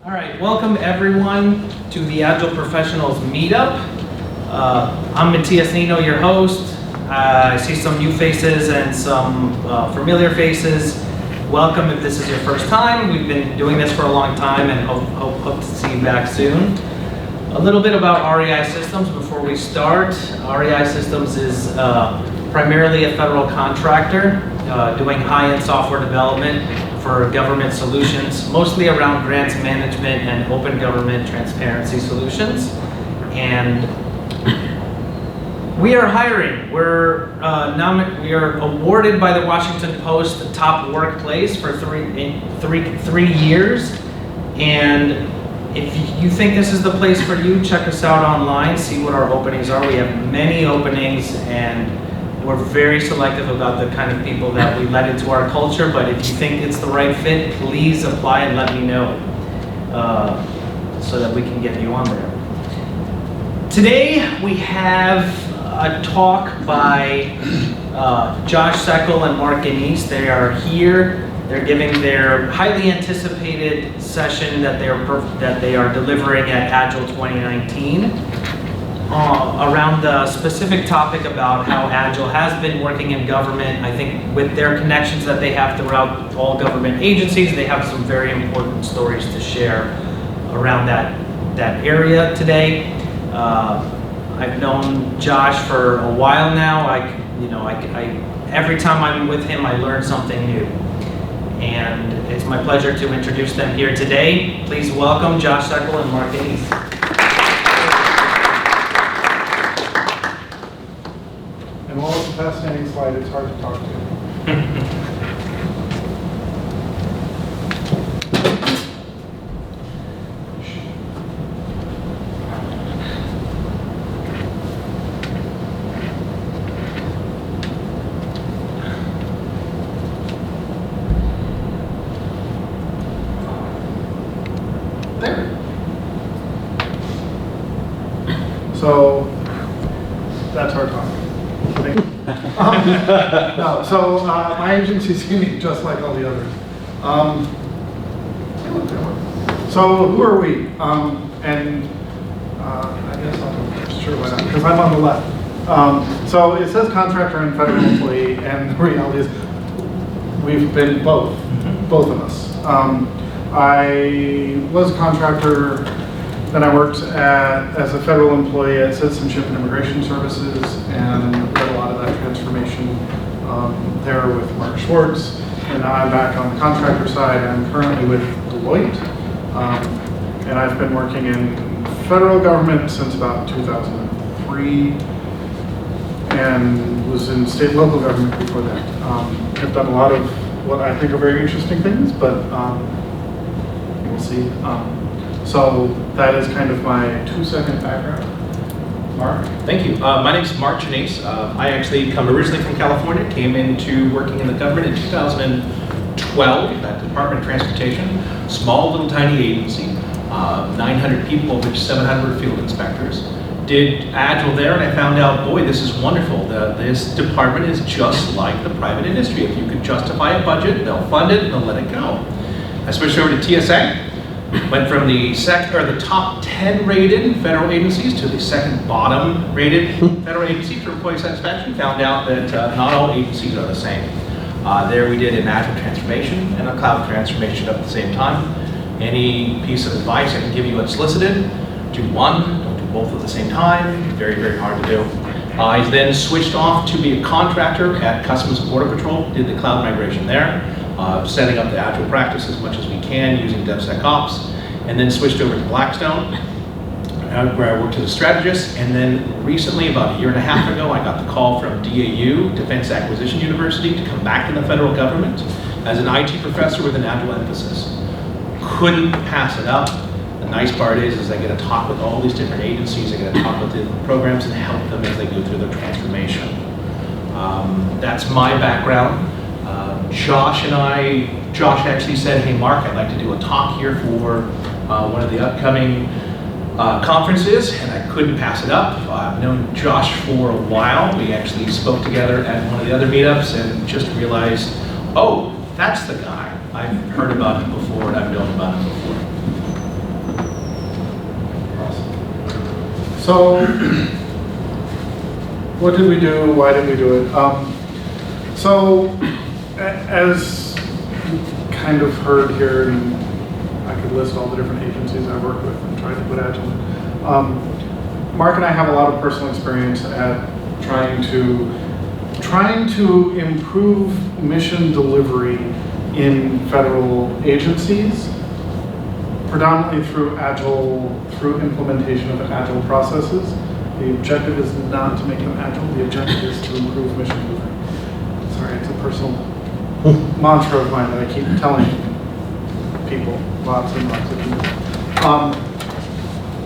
All right, welcome everyone to the Agile Professionals Meetup. I'm Matthias Nino, your host. I see some new faces and some familiar faces. Welcome if this is your first time. We've been doing this for a long time and hope to see you back soon. A little bit about REI Systems before we start. REI Systems is primarily a federal contractor doing high-end software development for government solutions, mostly around grants management and open government transparency solutions. And we are hiring. We are awarded by the Washington Post the top workplace for three years. And if you think this is the place for you, check us out online, see what our openings are. We have many openings, and we're very selective about the kind of people that we let into our culture, but if you think it's the right fit, please apply and let me know so that we can get you on there. Today we have a talk by Josh Seckel and Mark Ginise. They are here. They're giving their highly anticipated session that they are delivering at Agile 2019. Around the specific topic about how Agile has been working in government. I think with their connections that they have throughout all government agencies, they have some very important stories to share around that area today. I've known Josh for a while now. Every time I'm with him, I learn something new. And it's my pleasure to introduce them here today. Please welcome Josh Seckel and Mark Ginise. And while it's a fascinating slide, it's hard to talk to. There. So that's hard talking. My agency's unique, just like all the others. So who are we? I guess I'm sure why not, because I'm on the left. So it says contractor and federal employee, and the reality is we've been both of us. I was a contractor. Then I worked as a federal employee at Citizenship and Immigration Services and led a lot of that transformation there with Mark Schwartz. And now I'm back on the contractor side. I'm currently with Deloitte. And I've been working in federal government since about 2003 and was in state and local government before that. I've done a lot of what I think are very interesting things, but we'll see. So that is kind of my 2-second background. Mark? Thank you. My name is Mark Ginise. I actually come originally from California, came into working in the government in 2012 at the Department of Transportation. Small little tiny agency, 900 people, of which 700 field inspectors. Did Agile there, and I found out, boy, this is wonderful. This department is just like the private industry. If you could justify a budget, they'll fund it and they'll let it go. I switched over to TSA. Went from the top 10 rated federal agencies to the second bottom rated federal agency for employee satisfaction. Found out that not all agencies are the same. There we did an Agile transformation and a cloud transformation at the same time. Any piece of advice I can give you unsolicited, do one, don't do both at the same time. Very, very hard to do. I then switched off to be a contractor at Customs and Border Patrol, did the cloud migration there. Setting up the Agile practice as much as we can using DevSecOps, and then switched over to Blackstone, where I worked as a strategist. And then recently, about a year and a half ago, I got the call from DAU, Defense Acquisition University, to come back to the federal government as an IT professor with an Agile emphasis. Couldn't pass it up. The nice part is I get to talk with all these different agencies, I get to talk with the programs and help them as they go through their transformation. That's my background. Josh actually said, hey Mark, I'd like to do a talk here for one of the upcoming conferences, and I couldn't pass it up. I've known Josh for a while. We actually spoke together at one of the other meetups and just realized, oh, that's the guy. I've heard about him before and I've known about him before. So, what did we do? Why did we do it? As you kind of heard here, and I could list all the different agencies I work with and try to put Agile in. Mark and I have a lot of personal experience at trying to improve mission delivery in federal agencies, predominantly through implementation of Agile processes. The objective is not to make them Agile, the objective is to improve mission delivery. Sorry, it's a personal mantra of mine that I keep telling people, lots and lots of people.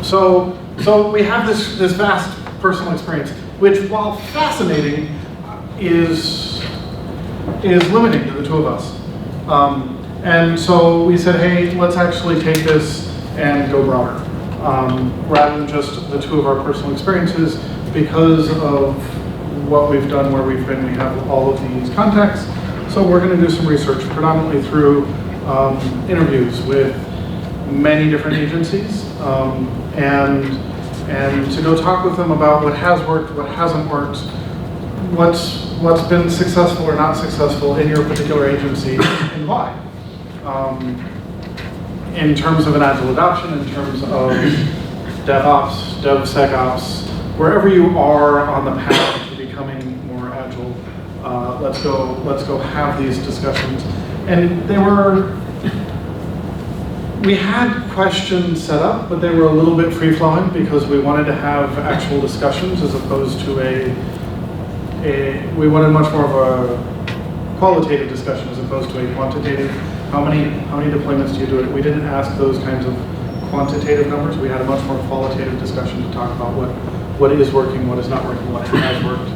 So we have this vast personal experience, which, while fascinating, is limiting to the two of us. And so we said, hey, let's actually take this and go broader. Rather than just the two of our personal experiences, because of what we've done, where we've been, we have all of these contacts. So we're going to do some research, predominantly through interviews with many different agencies, and to go talk with them about what has worked, what hasn't worked, what's been successful or not successful in your particular agency, and why. In terms of an Agile adoption, in terms of DevOps, DevSecOps, wherever you are on the path to becoming more Agile, let's go have these discussions. And we had questions set up, but they were a little bit free-flowing because we wanted to have actual discussions as opposed to we wanted much more of a qualitative discussion as opposed to a quantitative. How many deployments do you do it? We didn't ask those kinds of quantitative numbers. We had a much more qualitative discussion to talk about what is working, what is not working, what has worked.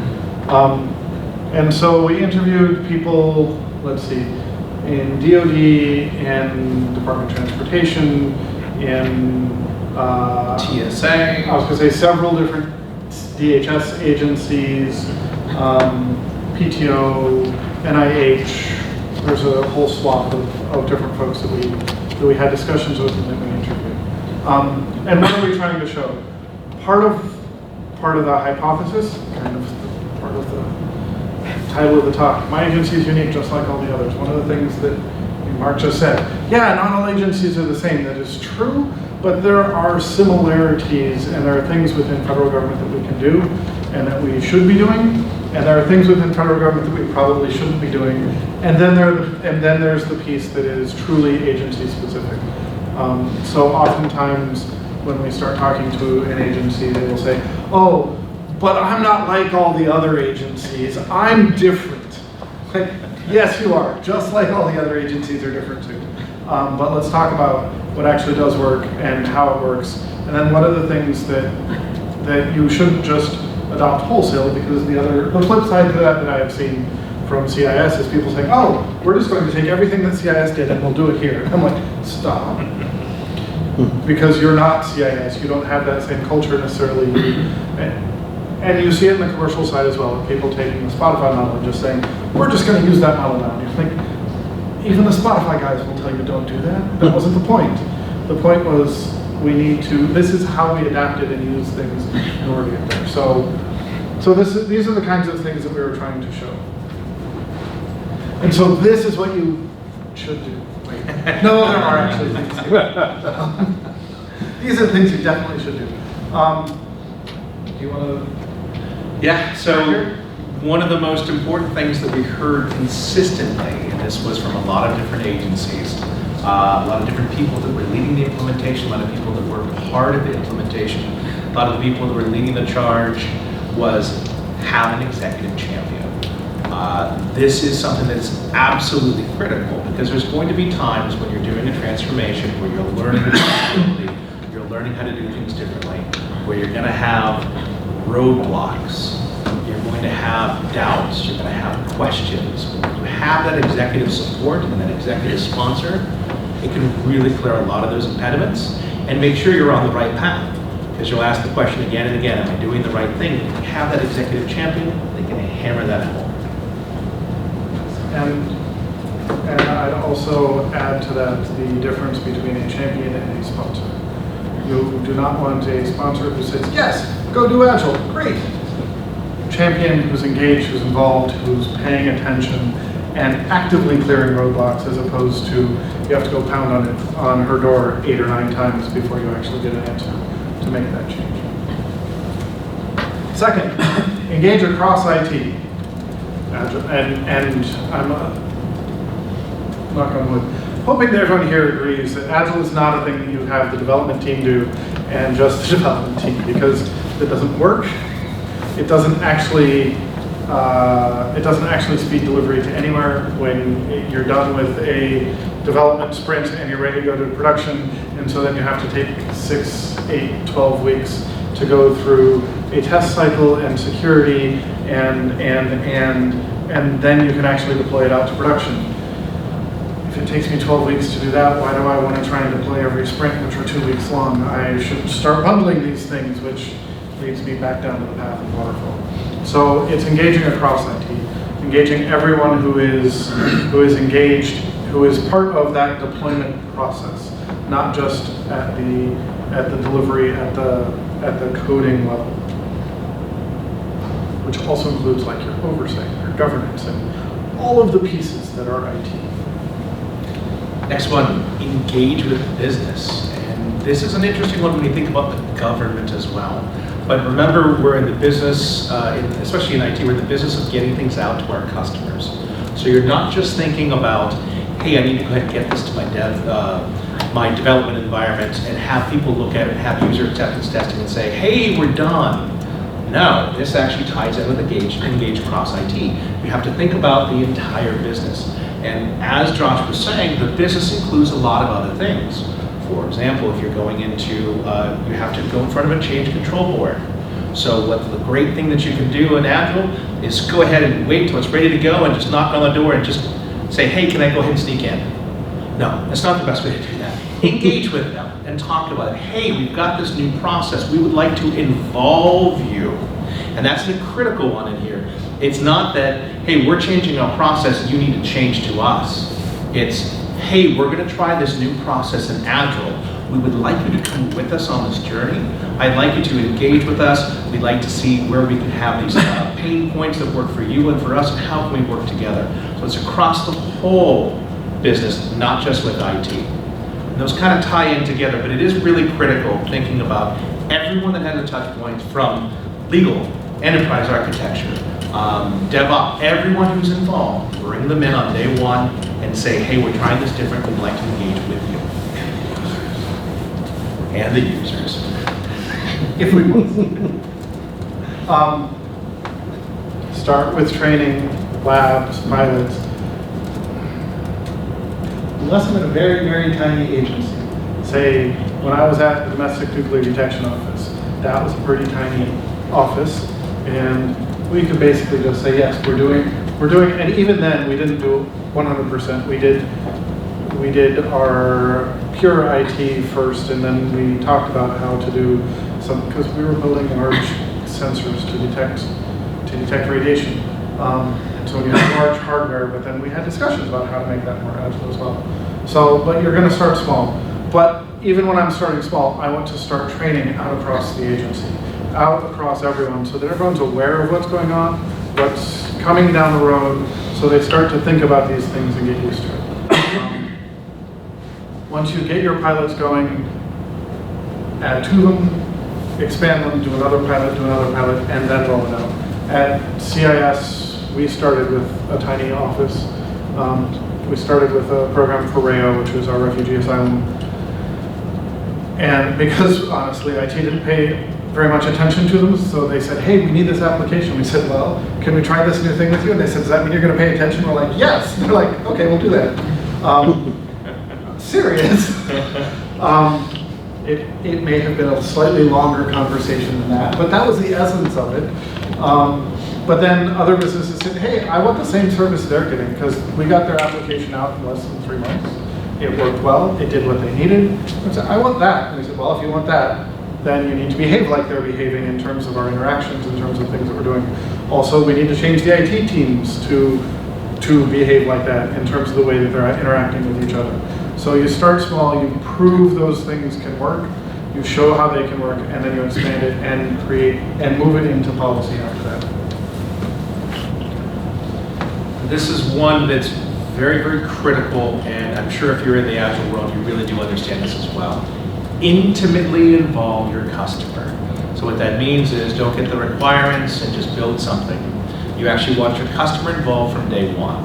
And so we interviewed people, let's see, in DoD, in Department of Transportation, in TSA. I was going to say several different DHS agencies, PTO, NIH. There's a whole swath of different folks that we had discussions with and that we interviewed. And what are we trying to show? Part of the hypothesis, kind of part of the title of the talk, my agency is unique just like all the others. One of the things that Mark just said, yeah, not all agencies are the same. That is true, but there are similarities and there are things within federal government that we can do and that we should be doing. And there are things within federal government that we probably shouldn't be doing. And then there's the piece that is truly agency specific. So oftentimes when we start talking to an agency, they will say, oh, but I'm not like all the other agencies. I'm different. Like, yes, you are. Just like all the other agencies are different too. But let's talk about what actually does work and how it works. And then what are the things that you shouldn't just adopt wholesale, because the flip side to that I have seen from CIS is people saying, oh, we're just going to take everything that CIS did and we'll do it here. I'm like, stop. Because you're not CIS, you don't have that same culture necessarily. And you see it in the commercial side as well, people taking the Spotify model and just saying, we're just going to use that model now. And you think, even the Spotify guys will tell you don't do that. That wasn't the point. The point was, this is how we adapted and use things in order to get there. So these are the kinds of things that we were trying to show. And so this is what you should do. Wait. No, there are actually things here. These are things you definitely should do. Do you want to? Yeah, so one of the most important things that we heard consistently, and this was from a lot of different agencies, a lot of different people that were leading the implementation, a lot of people that were part of the implementation, a lot of the people that were leading the charge, was have an executive champion. This is something that's absolutely critical, because there's going to be times when you're doing a transformation where you're learning accountability, you're learning how to do things differently, where you're going to have roadblocks, you're going to have doubts, you're going to have questions. When you have that executive support and that executive sponsor, it can really clear a lot of those impediments and make sure you're on the right path. Because you'll ask the question again and again, am I doing the right thing? If you have that executive champion, they can hammer that home. And I'd also add to that the difference between a champion and a sponsor. You do not want a sponsor who says, yes, go do Agile, great. Champion who's engaged, who's involved, who's paying attention, and actively clearing roadblocks, as opposed to you have to go pound on her door 8 or 9 times before you actually get an answer to make that change. Second, engage across IT. And I'm knock on wood, hoping that everyone here agrees that Agile is not a thing that you have the development team do and just the development team, because it doesn't work. It doesn't actually speed delivery to anywhere. When you're done with a development sprint and you're ready to go to production, and so then you have to take 6, 8, 12 weeks to go through a test cycle and security, and then you can actually deploy it out to production. If it takes me 12 weeks to do that, why do I want to try and deploy every sprint, which are 2 weeks long? I should start bundling these things, which leads me back down to the path of Waterfall. So it's engaging across IT, engaging everyone who is engaged, who is part of that deployment process, not just at the delivery, at the coding level, which also includes like your oversight, your governance, and all of the pieces that are IT. Next one, engage with business. And this is an interesting one when you think about the government as well. But remember, we're in the business, especially in IT, we're in the business of getting things out to our customers. So you're not just thinking about, hey, I need to go ahead and get this to my development environment and have people look at it, have user acceptance testing and say, hey, we're done. No, this actually ties in with engage across IT. You have to think about the entire business. And as Josh was saying, the business includes a lot of other things. For example, if you're going into, you have to go in front of a change control board. So what the great thing that you can do in Agile is go ahead and wait till it's ready to go and just knock on the door and just say, hey, can I go ahead and sneak in? No, that's not the best way to do that. Engage with them and talk about it. Hey, we've got this new process. We would like to involve you. And that's the critical one in here. It's not that, hey, we're changing our process, you need to change to us. It's, hey, we're going to try this new process in Agile. We would like you to come with us on this journey. I'd like you to engage with us. We'd like to see where we can have these pain points that work for you and for us, and how can we work together. So it's across the whole business, not just with IT. And those kind of tie in together, but it is really critical thinking about everyone that has a touch point, from legal, enterprise architecture, DevOps, everyone who's involved, bring them in on day one and say, hey, we're trying this different, we'd like to engage with you. And the users. If we start with training, labs, pilots. Unless I'm in a very, very tiny agency. Say, when I was at the Domestic Nuclear Detection Office, that was a pretty tiny office, and we could basically just say, yes, we're doing, and even then we didn't do 100%. We did our pure IT first, and then we talked about how to do some, because we were building large sensors to detect radiation. So we had large hardware, but then we had discussions about how to make that more agile as well. So, but you're going to start small. But even when I'm starting small, I want to start training out across the agency, out across everyone, so that everyone's aware of what's going on, what's coming down the road, so they start to think about these things and get used to it. Once you get your pilots going, add to them, expand them, do another pilot, and then roll it out. At CIS, we started with a tiny office. We started with a program for REI, which was our refugee asylum. And because, honestly, IT didn't pay very much attention to them, so they said, hey, we need this application. We said, well, can we try this new thing with you? And they said, does that mean you're going to pay attention? We're like, yes. And they're like, okay, we'll do that. Serious. It may have been a slightly longer conversation than that, but that was the essence of it. But then other businesses said, hey, I want the same service they're getting, because we got their application out in less than 3 months. It worked well, it did what they needed. I said, I want that. And they said, well, if you want that, then you need to behave like they're behaving in terms of our interactions, in terms of things that we're doing. Also, we need to change the IT teams to behave like that in terms of the way that they're interacting with each other. So you start small, you prove those things can work, you show how they can work, and then you expand it and create and move it into policy after that. This is one that's very, very critical, and I'm sure if you're in the Agile world, you really do understand this as well. Intimately involve your customer. So what that means is don't get the requirements and just build something. You actually want your customer involved from day one.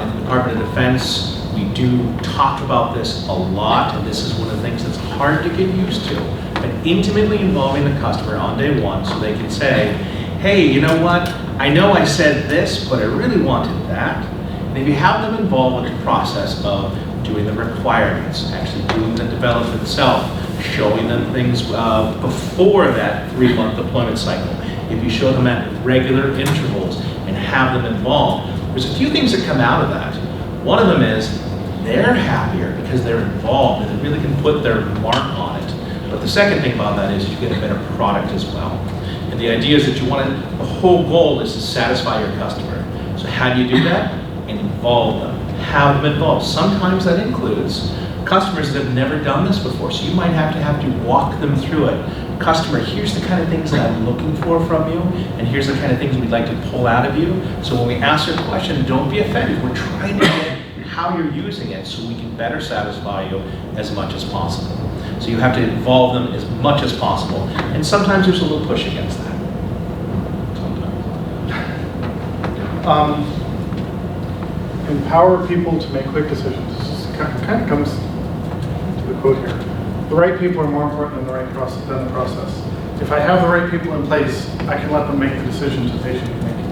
In the Department of Defense, we do talk about this a lot, and this is one of the things that's hard to get used to. But intimately involving the customer on day one so they can say, hey, you know what? I know I said this, but I really wanted that. And if you have them involved with the process of doing the requirements, actually doing the development itself, showing them things before that 3-month deployment cycle, if you show them at regular intervals and have them involved, there's a few things that come out of that. One of them is they're happier because they're involved and they really can put their mark on it. But the second thing about that is you get a better product as well. And the idea is that the whole goal is to satisfy your customer. So how do you do that? Involve them, have them involved. Sometimes that includes customers that have never done this before. So you might have to walk them through it. Customer, here's the kind of things that I'm looking for from you, and here's the kind of things we'd like to pull out of you. So when we ask a question, don't be offended. We're trying to get how you're using it so we can better satisfy you as much as possible. So you have to involve them as much as possible. And sometimes there's a little push against that. Empower people to make quick decisions. This kind of comes to the quote here. The right people are more important than the process. If I have the right people in place, I can let them make the decisions that they should be making.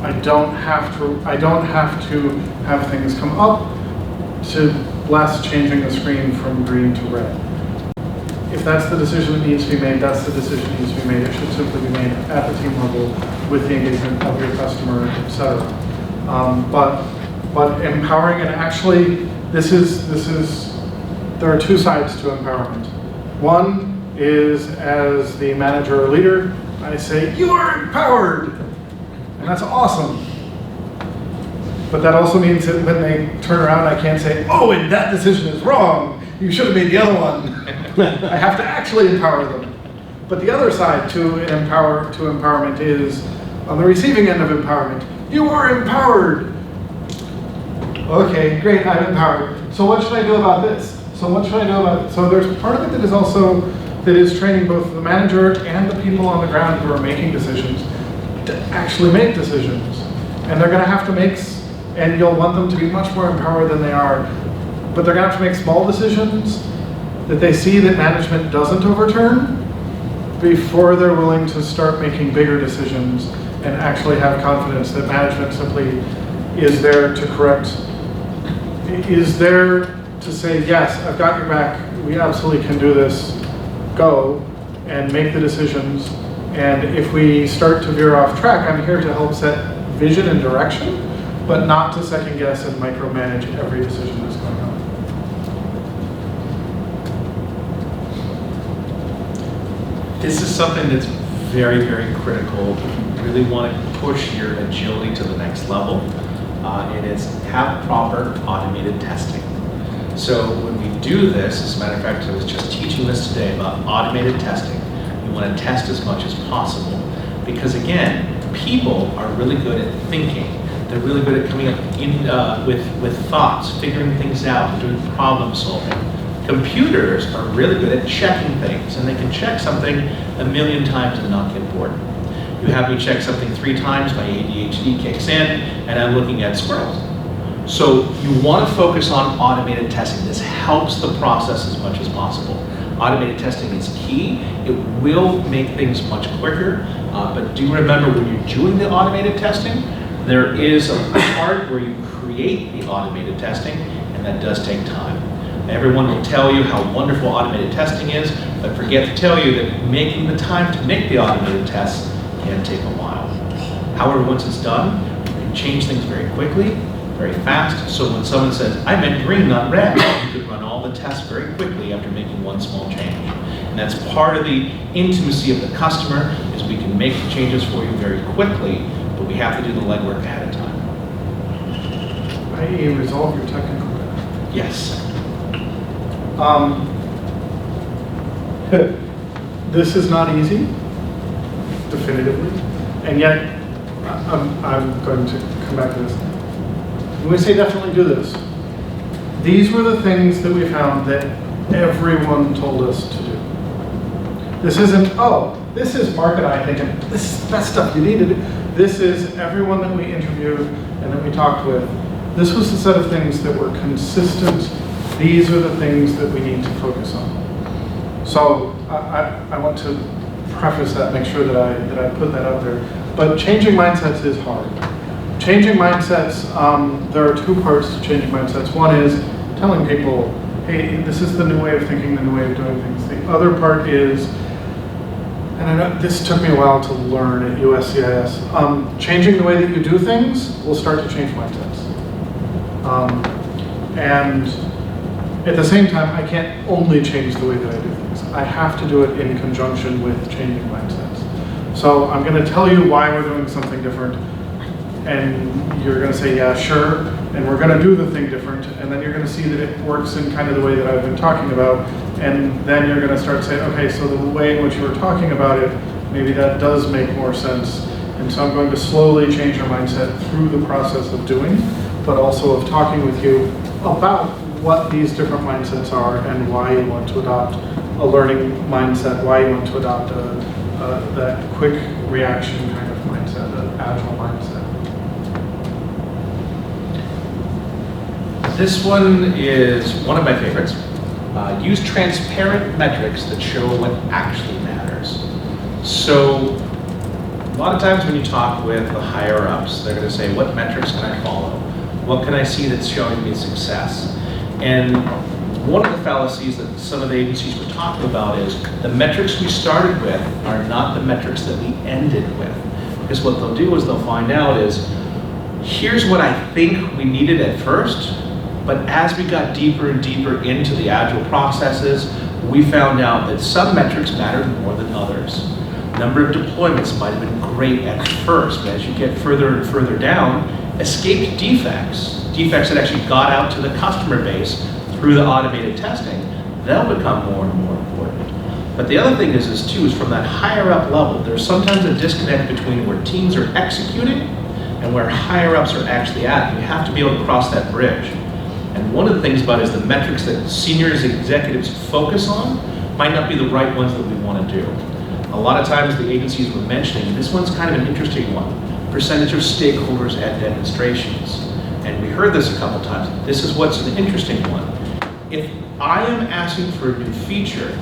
I don't have to have things come up to less changing the screen from green to red. If that's the decision that needs to be made, that's the decision that needs to be made. It should simply be made at the team level with the engagement of your customer, etc. But empowering, and actually, there are two sides to empowerment. One is as the manager or leader, I say, you are empowered, and that's awesome. But that also means that when they turn around, I can't say, oh, and that decision is wrong. You should have made the other one. I have to actually empower them. But the other side to empowerment is on the receiving end of empowerment. You are empowered. Okay, great, I'm empowered. So what should I do about this? So what should I do about it? So there's part of it that is training both the manager and the people on the ground who are making decisions to actually make decisions. And they're going to have to make, and you'll want them to be much more empowered than they are, but they're going to have to make small decisions that they see that management doesn't overturn before they're willing to start making bigger decisions and actually have confidence that management simply is there to correct, is there to say, yes, I've got your back, we absolutely can do this, go, and make the decisions. And if we start to veer off track, I'm here to help set vision and direction, but not to second guess and micromanage every decision that's going on. This is something that's very, very critical if you really want to push your agility to the next level, and it's have proper automated testing. So when we do this, as a matter of fact, I was just teaching this today about automated testing. You want to test as much as possible because, again, people are really good at thinking. They're really good at coming up with thoughts, figuring things out, doing problem solving. Computers are really good at checking things, and they can check something 1,000,000 times and not get bored. You have me check something 3 times, my ADHD kicks in, and I'm looking at squirrels. So you want to focus on automated testing. This helps the process as much as possible. Automated testing is key. It will make things much quicker, but do remember when you're doing the automated testing, there is a part where you create the automated testing, and that does take time. Everyone will tell you how wonderful automated testing is, but forget to tell you that making the time to make the automated tests can take a while. However, once it's done, you can change things very quickly, very fast. So when someone says, I meant green, not red, you could run all the tests very quickly after making one small change. And that's part of the intimacy of the customer, is we can make the changes for you very quickly, but we have to do the legwork ahead of time. i.e. resolve your technical debt. Yes. This is not easy, definitively, and yet I'm going to come back to this. When we say definitely do this, these were the things that we found that everyone told us to do. This isn't, oh, this is Mark and I thinking, this is the best stuff you need to do. This is everyone that we interviewed and that we talked with. This was the set of things that were consistent. These are the things that we need to focus on. So I want to preface that, make sure that I put that out there. But changing mindsets is hard. Changing mindsets, there are two parts to changing mindsets. One is telling people, hey, this is the new way of thinking, the new way of doing things. The other part is, and I know this took me a while to learn at USCIS, changing the way that you do things will start to change mindsets. And at the same time, I can't only change the way that I do things. I have to do it in conjunction with changing mindsets. So I'm going to tell you why we're doing something different, and you're going to say, yeah, sure, and we're going to do the thing different, and then you're going to see that it works in kind of the way that I've been talking about, and then you're going to start to say, okay, so the way in which you were talking about it, maybe that does make more sense. And so I'm going to slowly change your mindset through the process of doing, but also of talking with you about what these different mindsets are and why you want to adopt a learning mindset, why you want to adopt that quick reaction kind of mindset, an agile mindset. This one is one of my favorites. Use transparent metrics that show what actually matters. So a lot of times when you talk with the higher ups, they're going to say, what metrics can I follow? What can I see that's showing me success? And one of the fallacies that some of the agencies were talking about is the metrics we started with are not the metrics that we ended with. Because what they'll do is they'll find out is, here's what I think we needed at first, but as we got deeper and deeper into the agile processes, we found out that some metrics mattered more than others. Number of deployments might have been great at first, but as you get further and further down, escaped defects that actually got out to the customer base through the automated testing, they'll become more and more important. But the other thing is from that higher up level, there's sometimes a disconnect between where teams are executing and where higher ups are actually at. You have to be able to cross that bridge. And one of the things about it is the metrics that senior executives focus on might not be the right ones that we want to do. A lot of times the agencies were mentioning, this one's kind of an interesting one, percentage of stakeholders at demonstrations. And we heard this a couple times. This is what's an interesting one. If I am asking for a new feature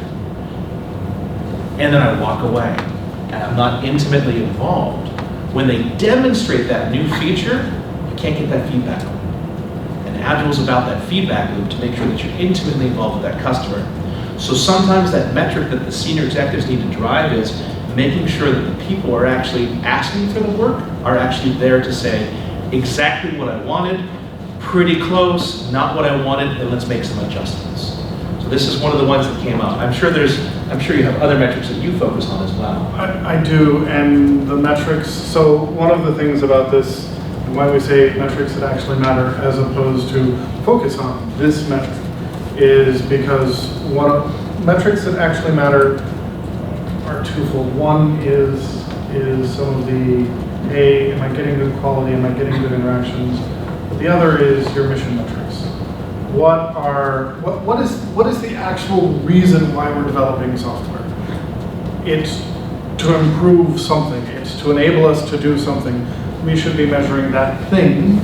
and then I walk away and I'm not intimately involved, when they demonstrate that new feature, I can't get that feedback. And Agile is about that feedback loop to make sure that you're intimately involved with that customer. So sometimes that metric that the senior executives need to drive is making sure that the people are actually asking for the work are actually there to say exactly what I wanted, pretty close, not what I wanted, and let's make some adjustments. So this is one of the ones that came up. I'm sure you have other metrics that you focus on as well. I do, and the metrics, so one of the things about this, and why we say metrics that actually matter as opposed to focus on this metric, is because metrics that actually matter are twofold. One is some of the, hey, am I getting good quality, am I getting good interactions? The other is your mission metrics. What is the actual reason why we're developing software? It's to improve something. It's to enable us to do something. We should be measuring that thing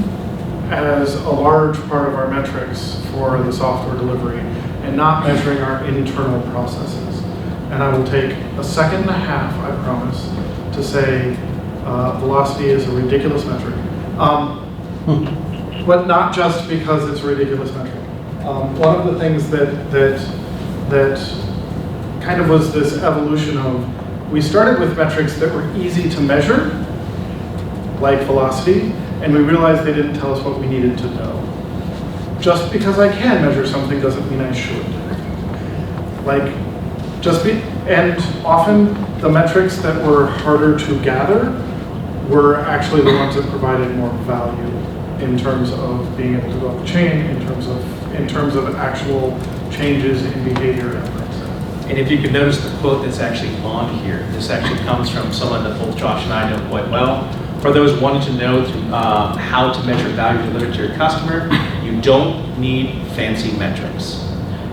as a large part of our metrics for the software delivery and not measuring our internal processes. And I will take a second and a half, I promise, to say velocity is a ridiculous metric. But not just because it's a ridiculous metric. One of the things that kind of was this evolution of, we started with metrics that were easy to measure, like velocity, and we realized they didn't tell us what we needed to know. Just because I can measure something doesn't mean I should. And often the metrics that were harder to gather were actually the ones that provided more value in terms of being able to go up the chain, in terms of actual changes in behavior and mindset. And if you could notice the quote that's actually on here, this actually comes from someone that both Josh and I know quite well. For those wanting to know how to measure value delivered to your customer, you don't need fancy metrics.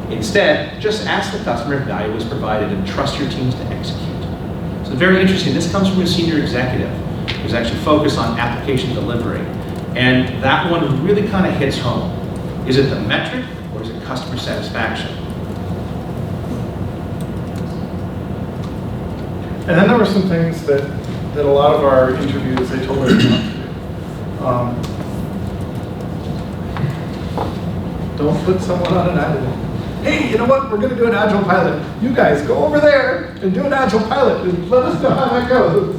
Instead, just ask the customer if value was provided and trust your teams to execute. So very interesting. This comes from a senior executive who's actually focused on application delivery. And that one really kind of hits home. Is it the metric or is it customer satisfaction? And then there were some things that a lot of our interviews, they told us not to do. Don't put someone on an island. Hey, you know what? We're going to do an Agile pilot. You guys go over there and do an Agile pilot and let us know how that goes.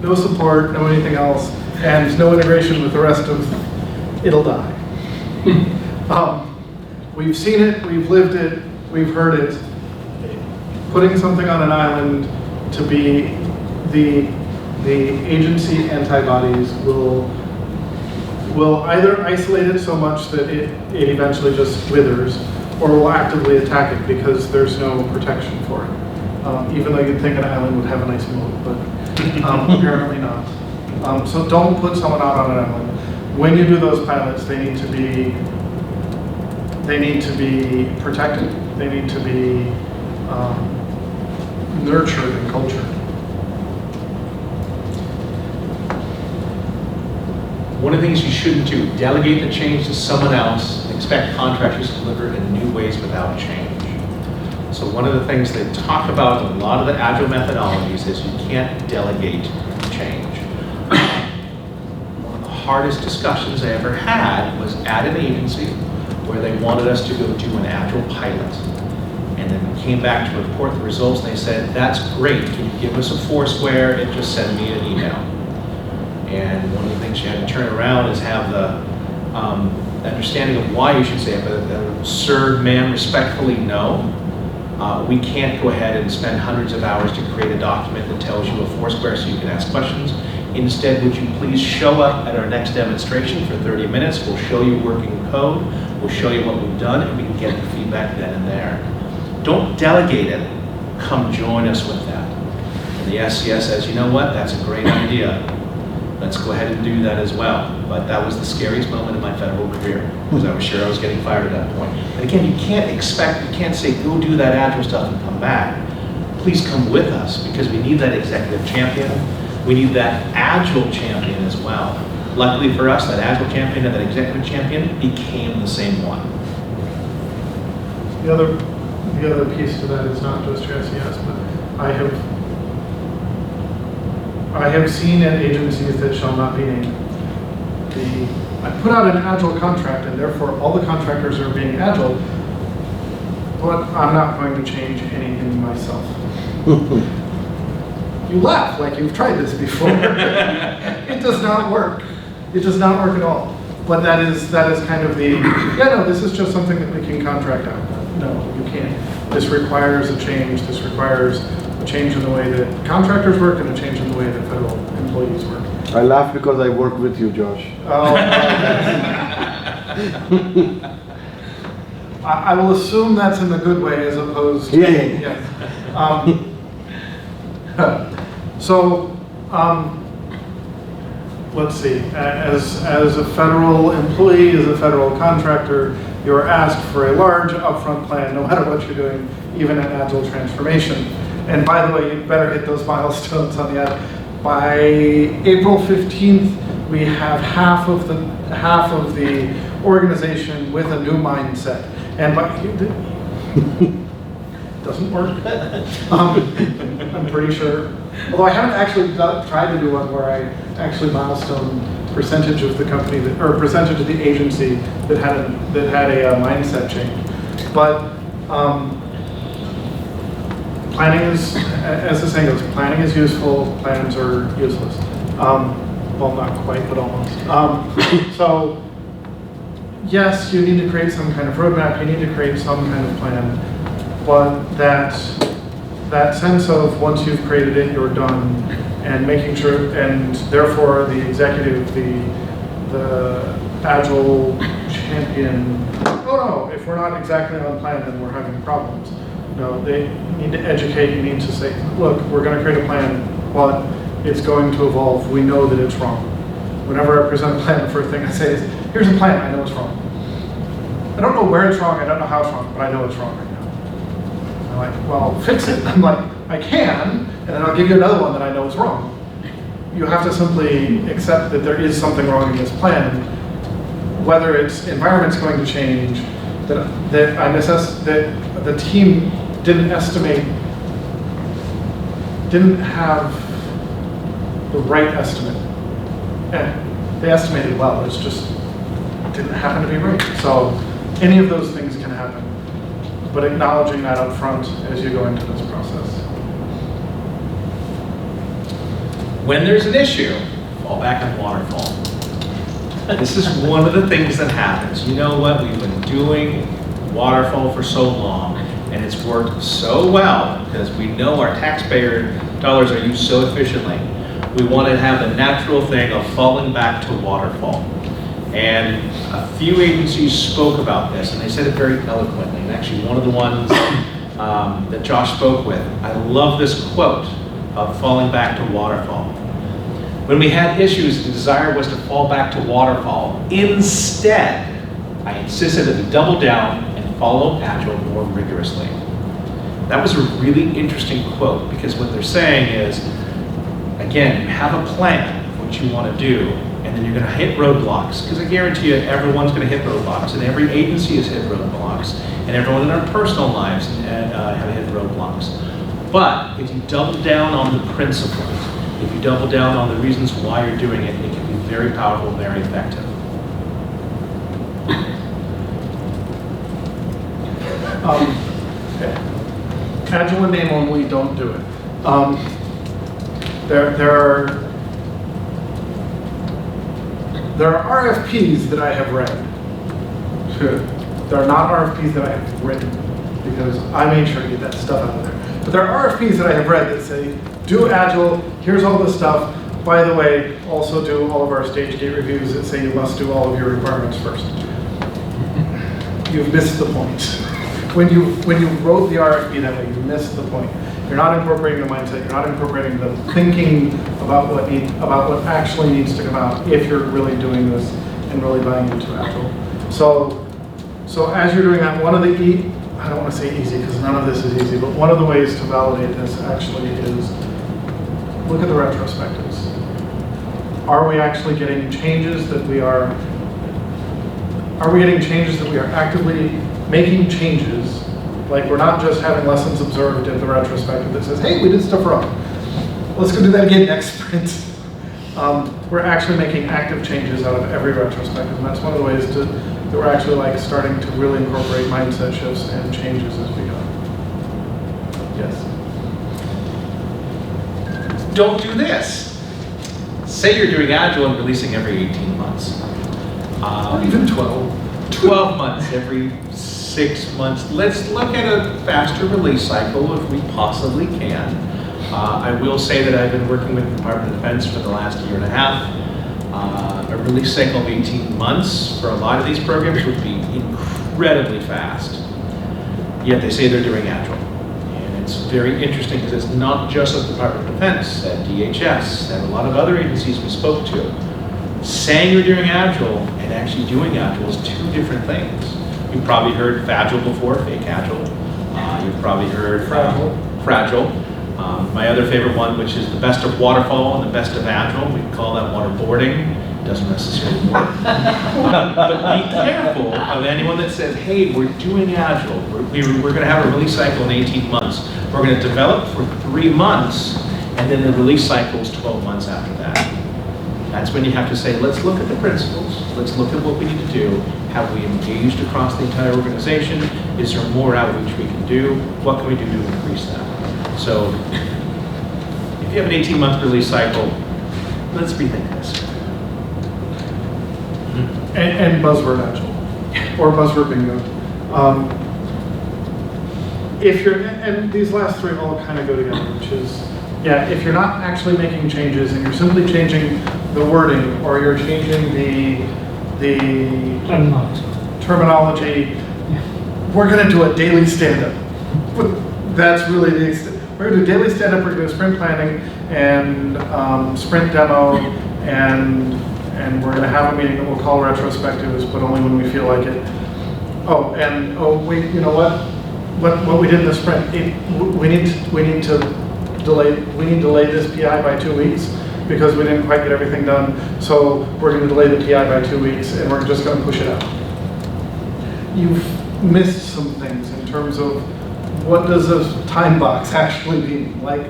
No support, no anything else, and no integration with the rest of it'll die. We've seen it, we've lived it, we've heard it. Putting something on an island to be the agency antibodies will either isolate it so much that it eventually just withers, or will actively attack it because there's no protection for it. Even though you'd think an island would have a nice moat, but apparently not. So don't put someone out on an island. When you do those pilots, they need to be protected. They need to be nurtured and cultured. One of the things you shouldn't do, delegate the change to someone else and expect contractors to deliver in new ways without change. So one of the things they talk about in a lot of the Agile methodologies is you can't delegate change. One of the hardest discussions I ever had was at an agency where they wanted us to go do an Agile pilot. And then we came back to report the results and they said, that's great, can you give us a Foursquare and just send me an email? And one of the things you had to turn around is have the understanding of why you should say it, but sir, ma'am, respectfully, no. We can't go ahead and spend hundreds of hours to create a document that tells you a Foursquare so you can ask questions. Instead, would you please show up at our next demonstration for 30 minutes, we'll show you working code, we'll show you what we've done, and we can get the feedback then and there. Don't delegate it, come join us with that. And the SCS says, you know what, that's a great idea. Let's go ahead and do that as well. But that was the scariest moment in my federal career, because I was sure I was getting fired at that point. And again, you can't say, go do that Agile stuff and come back. Please come with us, because we need that executive champion. We need that Agile champion as well. Luckily for us, that Agile champion and that executive champion became the same one. The other piece to that is not just your SES, but I have seen at agencies that shall not be named. I put out an Agile contract and therefore all the contractors are being Agile, but I'm not going to change anything myself. You laugh like you've tried this before. It does not work. It does not work at all. But that is kind of the, yeah, no, this is just something that we can contract out. No, you can't. This requires a change. This requires a change in the way that contractors work and a change in the way that federal employees work. I laugh because I work with you, Josh. Oh, I will assume that's in the good way as opposed to... Yeah. Let's see. As a federal employee, as a federal contractor, you're asked for a large upfront plan, no matter what you're doing, even an Agile transformation. And by the way, you better hit those milestones on the Agile. By April 15th, we have half of the organization with a new mindset. And doesn't work. I'm pretty sure. Although I haven't actually tried to do one where I actually milestone percentage of the company or percentage of the agency that had a mindset change. But planning is, as the saying goes, planning is useful, plans are useless. Well, not quite, but almost. So yes, you need to create some kind of roadmap. You need to create some kind of plan. But that sense of once you've created it, you're done, and making sure, and therefore the executive, the Agile champion, oh no, if we're not exactly on plan, then we're having problems. No, they need to educate, you need to say, look, we're gonna create a plan, but it's going to evolve, we know that it's wrong. Whenever I present a plan, the first thing I say is, here's a plan, I know it's wrong. I don't know where it's wrong, I don't know how it's wrong, but I know it's wrong right now. I'm like, well, fix it. I'm like, I can, and then I'll give you another one that I know is wrong. You have to simply accept that there is something wrong in this plan, whether its environment's going to change, that the team didn't have the right estimate. And they estimated well, it's just didn't happen to be right. So any of those things can happen, but acknowledging that up front as you go into this process. When there's an issue, fall back on Waterfall. This is one of the things that happens. You know what? We've been doing Waterfall for so long, and it's worked so well because we know our taxpayer dollars are used so efficiently. We want to have the natural thing of falling back to Waterfall. And a few agencies spoke about this, and they said it very eloquently. And actually, one of the ones that Josh spoke with, I love this quote of falling back to Waterfall. When we had issues, the desire was to fall back to Waterfall. Instead, I insisted that we double down and follow Agile more rigorously. That was a really interesting quote because what they're saying is, again, you have a plan of what you want to do, and then you're going to hit roadblocks, because I guarantee you everyone's going to hit roadblocks, and every agency has hit roadblocks, and everyone in our personal lives have hit roadblocks. But if you double down on the principles, if you double down on the reasons why you're doing it, it can be very powerful and very effective. Agile in name only, don't do it. There are RFPs that I have read. There are not RFPs that I have written, because I made sure to get that stuff out of there. But there are RFPs that I have read that say, do Agile, here's all the stuff. By the way, also do all of our stage gate reviews that say you must do all of your requirements first. You've missed the point. When you wrote the RFP that way, you missed the point. You're not incorporating the mindset, you're not incorporating the thinking about what actually needs to come out if you're really doing this and really buying into Agile. So as you're doing that, one of the I don't want to say easy because none of this is easy, but one of the ways to validate this actually is look at the retrospectives. Are we actually getting changes that we are actively making changes? Like, we're not just having lessons observed at the retrospective that says, hey, we did stuff wrong. Let's go do that again next sprint. We're actually making active changes out of every retrospective, and that's one of the ways that we're actually like starting to really incorporate mindset shifts and changes as we go. Yes? Don't do this. Say you're doing Agile and releasing every 18 months. Or even 12. 12 months, every 6 months. Let's look at a faster release cycle if we possibly can. I will say that I've been working with the Department of Defense for the last year and a half. A release cycle of 18 months for a lot of these programs would be incredibly fast. Yet they say they're doing Agile. And it's very interesting because it's not just at the Department of Defense, at DHS, and a lot of other agencies we spoke to. Saying you're doing Agile and actually doing Agile is two different things. You've probably heard Fragile before, fake Agile. You've probably heard Fragile. My other favorite one, which is the best of Waterfall and the best of Agile, we call that waterboarding. It doesn't necessarily work. But be careful of anyone that says, hey, we're doing Agile. We're going to have a release cycle in 18 months. We're going to develop for 3 months, and then the release cycle is 12 months after that. That's when you have to say, let's look at the principles. Let's look at what we need to do. Have we engaged across the entire organization? Is there more outreach we can do? What can we do to increase that? So if you have an 18-month release cycle, let's rethink this. And buzzword Agile, or buzzword bingo. If you're, and these last three all kind of go together, which is, yeah, if you're not actually making changes and you're simply changing the wording or you're changing the terminology, we're going to do a daily stand-up. That's really the extent. We're going to do daily stand-up, we're going to do sprint planning and sprint demo, and we're going to have a meeting that we'll call retrospectives, but only when we feel like it. Oh, and wait, you know what? What we did in the sprint, we need to delay this PI by 2 weeks because we didn't quite get everything done. So we're going to delay the PI by 2 weeks, and we're just going to push it out. You've missed some things in terms of what does a time box actually mean? Like,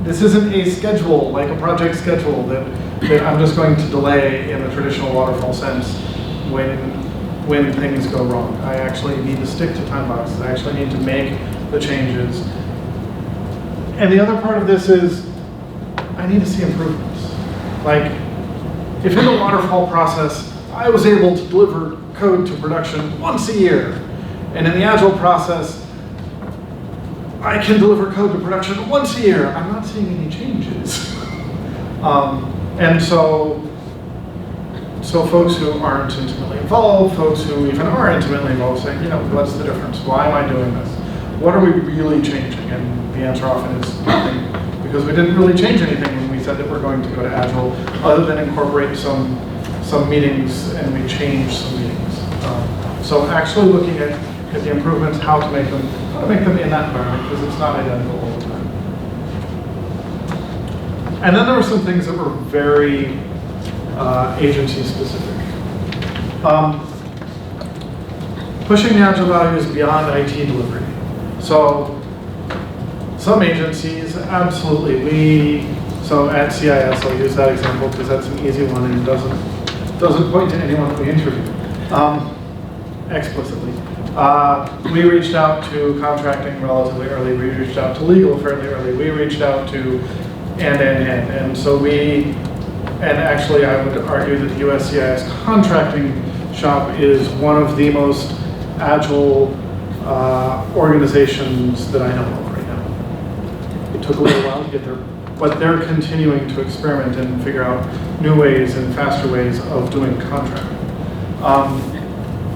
this isn't a schedule, like a project schedule that I'm just going to delay in the traditional waterfall sense when things go wrong. I actually need to stick to time boxes. I actually need to make the changes. And the other part of this is I need to see improvements. Like, if in the waterfall process, I was able to deliver code to production once a year, and in the Agile process, I can deliver code to production once a year, I'm not seeing any changes. And so folks who aren't intimately involved, folks who even are intimately involved, saying, you know, what's the difference? Why am I doing this? What are we really changing? And the answer often is nothing, because we didn't really change anything when we said that we're going to go to Agile, other than incorporate some meetings, and we changed some meetings. So actually looking at the improvements, how to make them in that environment, because it's not identical all the time. And then there were some things that were very agency specific. Pushing the Agile values beyond IT delivery. So some agencies, absolutely, so at CIS, I'll use that example because that's an easy one and doesn't point to anyone that we interviewed explicitly. We reached out to contracting relatively early, we reached out to legal fairly early, we reached out to and so and actually I would argue that the USCIS contracting shop is one of the most agile organizations that I know of right now. It took a little while to get there, but they're continuing to experiment and figure out new ways and faster ways of doing contracting.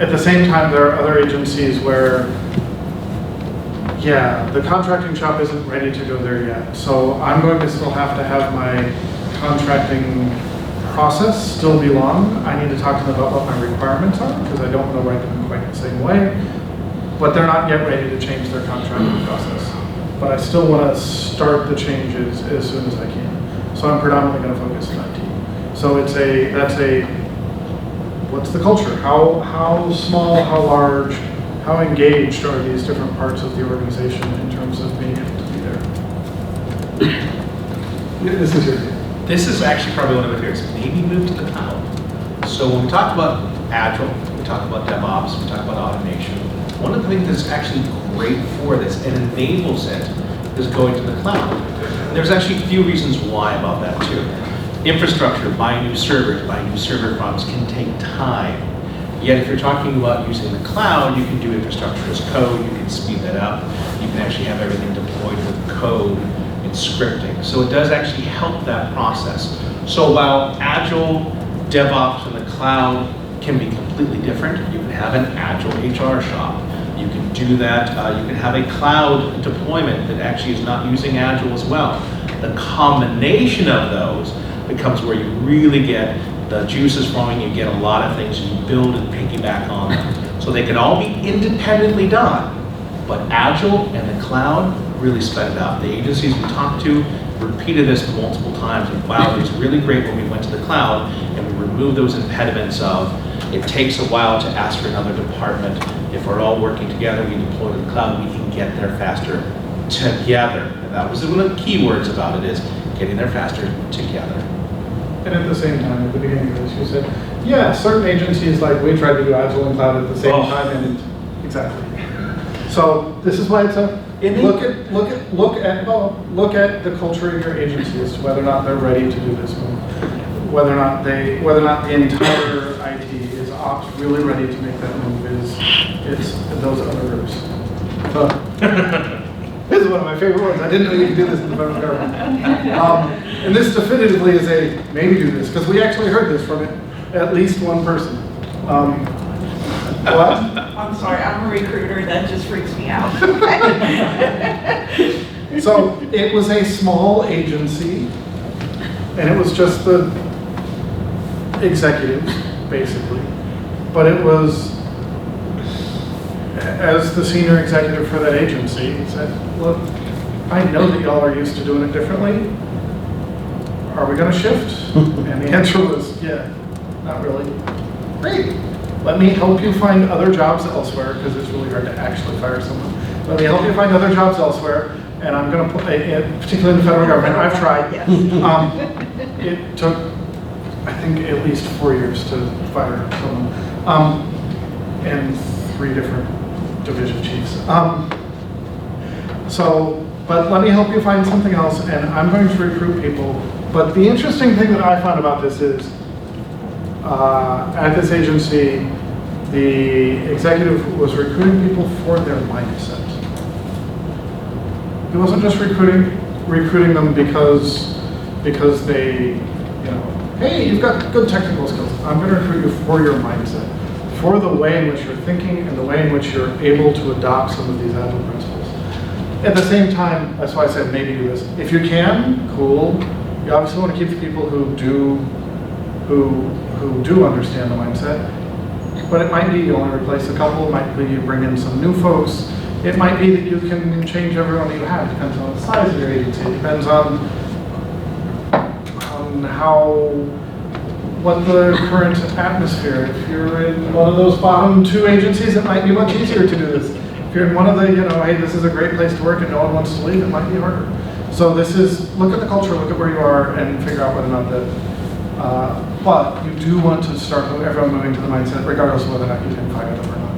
At the same time, there are other agencies where, yeah, the contracting shop isn't ready to go there yet. So I'm going to still have to have my contracting process still be long. I need to talk to them about what my requirements are, because I don't want to write them in quite the same way. But they're not yet ready to change their contracting process. But I still want to start the changes as soon as I can. So I'm predominantly going to focus on IT. So what's the culture? How small, how large, how engaged are these different parts of the organization in terms of being able to be there? This is your view. This is actually probably one of my favorites. Maybe move to the cloud. So when we talk about Agile, we talk about DevOps, we talk about automation. One of the things that's actually great for this and enables it is going to the cloud. And there's actually a few reasons why about that too. Infrastructure, buying new servers, buying new server farms can take time. Yet if you're talking about using the cloud, you can do infrastructure as code, you can speed that up, you can actually have everything deployed with code and scripting. So it does actually help that process. So while Agile, DevOps, and the cloud can be completely different, you can have an Agile HR shop. You can do that, you can have a cloud deployment that actually is not using Agile as well. The combination of those becomes where you really get the juices flowing, you get a lot of things, and you build and piggyback on them. So they can all be independently done, but Agile and the cloud really sped it up. The agencies we talked to repeated this multiple times, and wow, it was really great when we went to the cloud and we removed those impediments of, it takes a while to ask for another department. If we're all working together, we deploy to the cloud, we can get there faster together. And that was one of the key words about it, is getting there faster together. And at the same time, at the beginning of this, you said, yeah, certain agencies, like we tried to do Agile and cloud at the same time, and exactly. So this is why it's a look at the culture of your agency as to whether or not they're ready to do this move, whether or not the entire IT is really ready to make that move. It's those other groups. So, this is one of my favorite ones. I didn't know you could do this in the federal government. And this definitively is a maybe do this, because we actually heard this from at least one person. What? I'm sorry, I'm a recruiter, that just freaks me out. So it was a small agency, and it was just the executives, basically. But it was, as the senior executive for that agency, he said, look, I know that y'all are used to doing it differently. Are we going to shift? And the answer was, yeah, not really. Great. Let me help you find other jobs elsewhere, because it's really hard to actually fire someone. Let me help you find other jobs elsewhere, and I'm going to put, particularly in the federal government, I've tried. It took, I think, at least 4 years to fire someone, and 3 different division chiefs. But let me help you find something else, and I'm going to recruit people. But the interesting thing that I found about this is, at this agency, the executive was recruiting people for their mindset. He wasn't just recruiting them because they, hey, you've got good technical skills. I'm going to recruit you for your mindset, for the way in which you're thinking and the way in which you're able to adopt some of these agile principles. At the same time, that's why I said maybe do this. If you can, cool. You obviously want to keep the people who do understand the mindset. But it might be you only replace a couple. It might be you bring in some new folks. It might be that you can change everyone that you have. It depends on the size of your agency. It depends on what the current atmosphere. If you're in one of those bottom 2 agencies, it might be much easier to do this. If you're in one of the, hey, this is a great place to work and no one wants to leave, it might be harder. So this is, look at the culture, look at where you are, and figure out whether or not that, but you do want to start everyone moving to the mindset, regardless of whether or not you can fire them or not.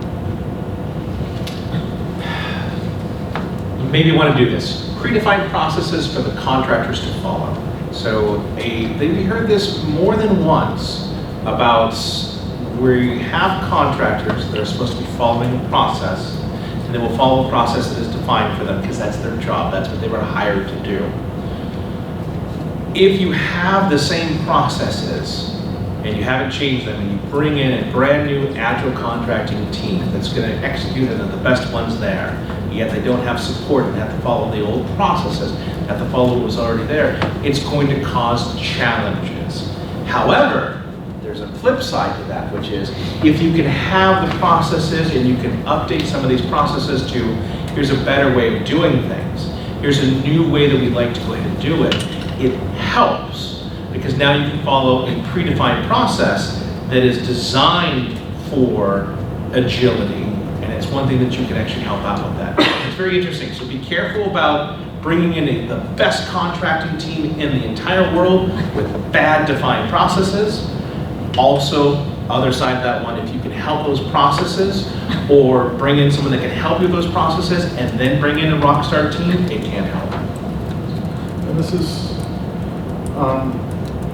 Maybe you want to do this. Predefined processes for the contractors to follow. So we heard this more than once about where you have contractors that are supposed to be following a process, and they will follow a process that is defined for them because that's their job. That's what they were hired to do. If you have the same processes and you haven't changed them, and you bring in a brand new agile contracting team that's going to execute it, and the best ones there, yet they don't have support and have to follow the old processes, have to follow what was already there, it's going to cause challenges. However, there's a flip side to that, which is if you can have the processes and you can update some of these processes to, here's a better way of doing things, here's a new way that we'd like to go ahead and do it, it helps. Because now you can follow a predefined process that is designed for agility, and it's one thing that you can actually help out with that. It's very interesting, so be careful about bringing in the best contracting team in the entire world with bad defined processes. Also, other side of that one, if you can help those processes or bring in someone that can help you with those processes and then bring in a rockstar team, it can help. And this is,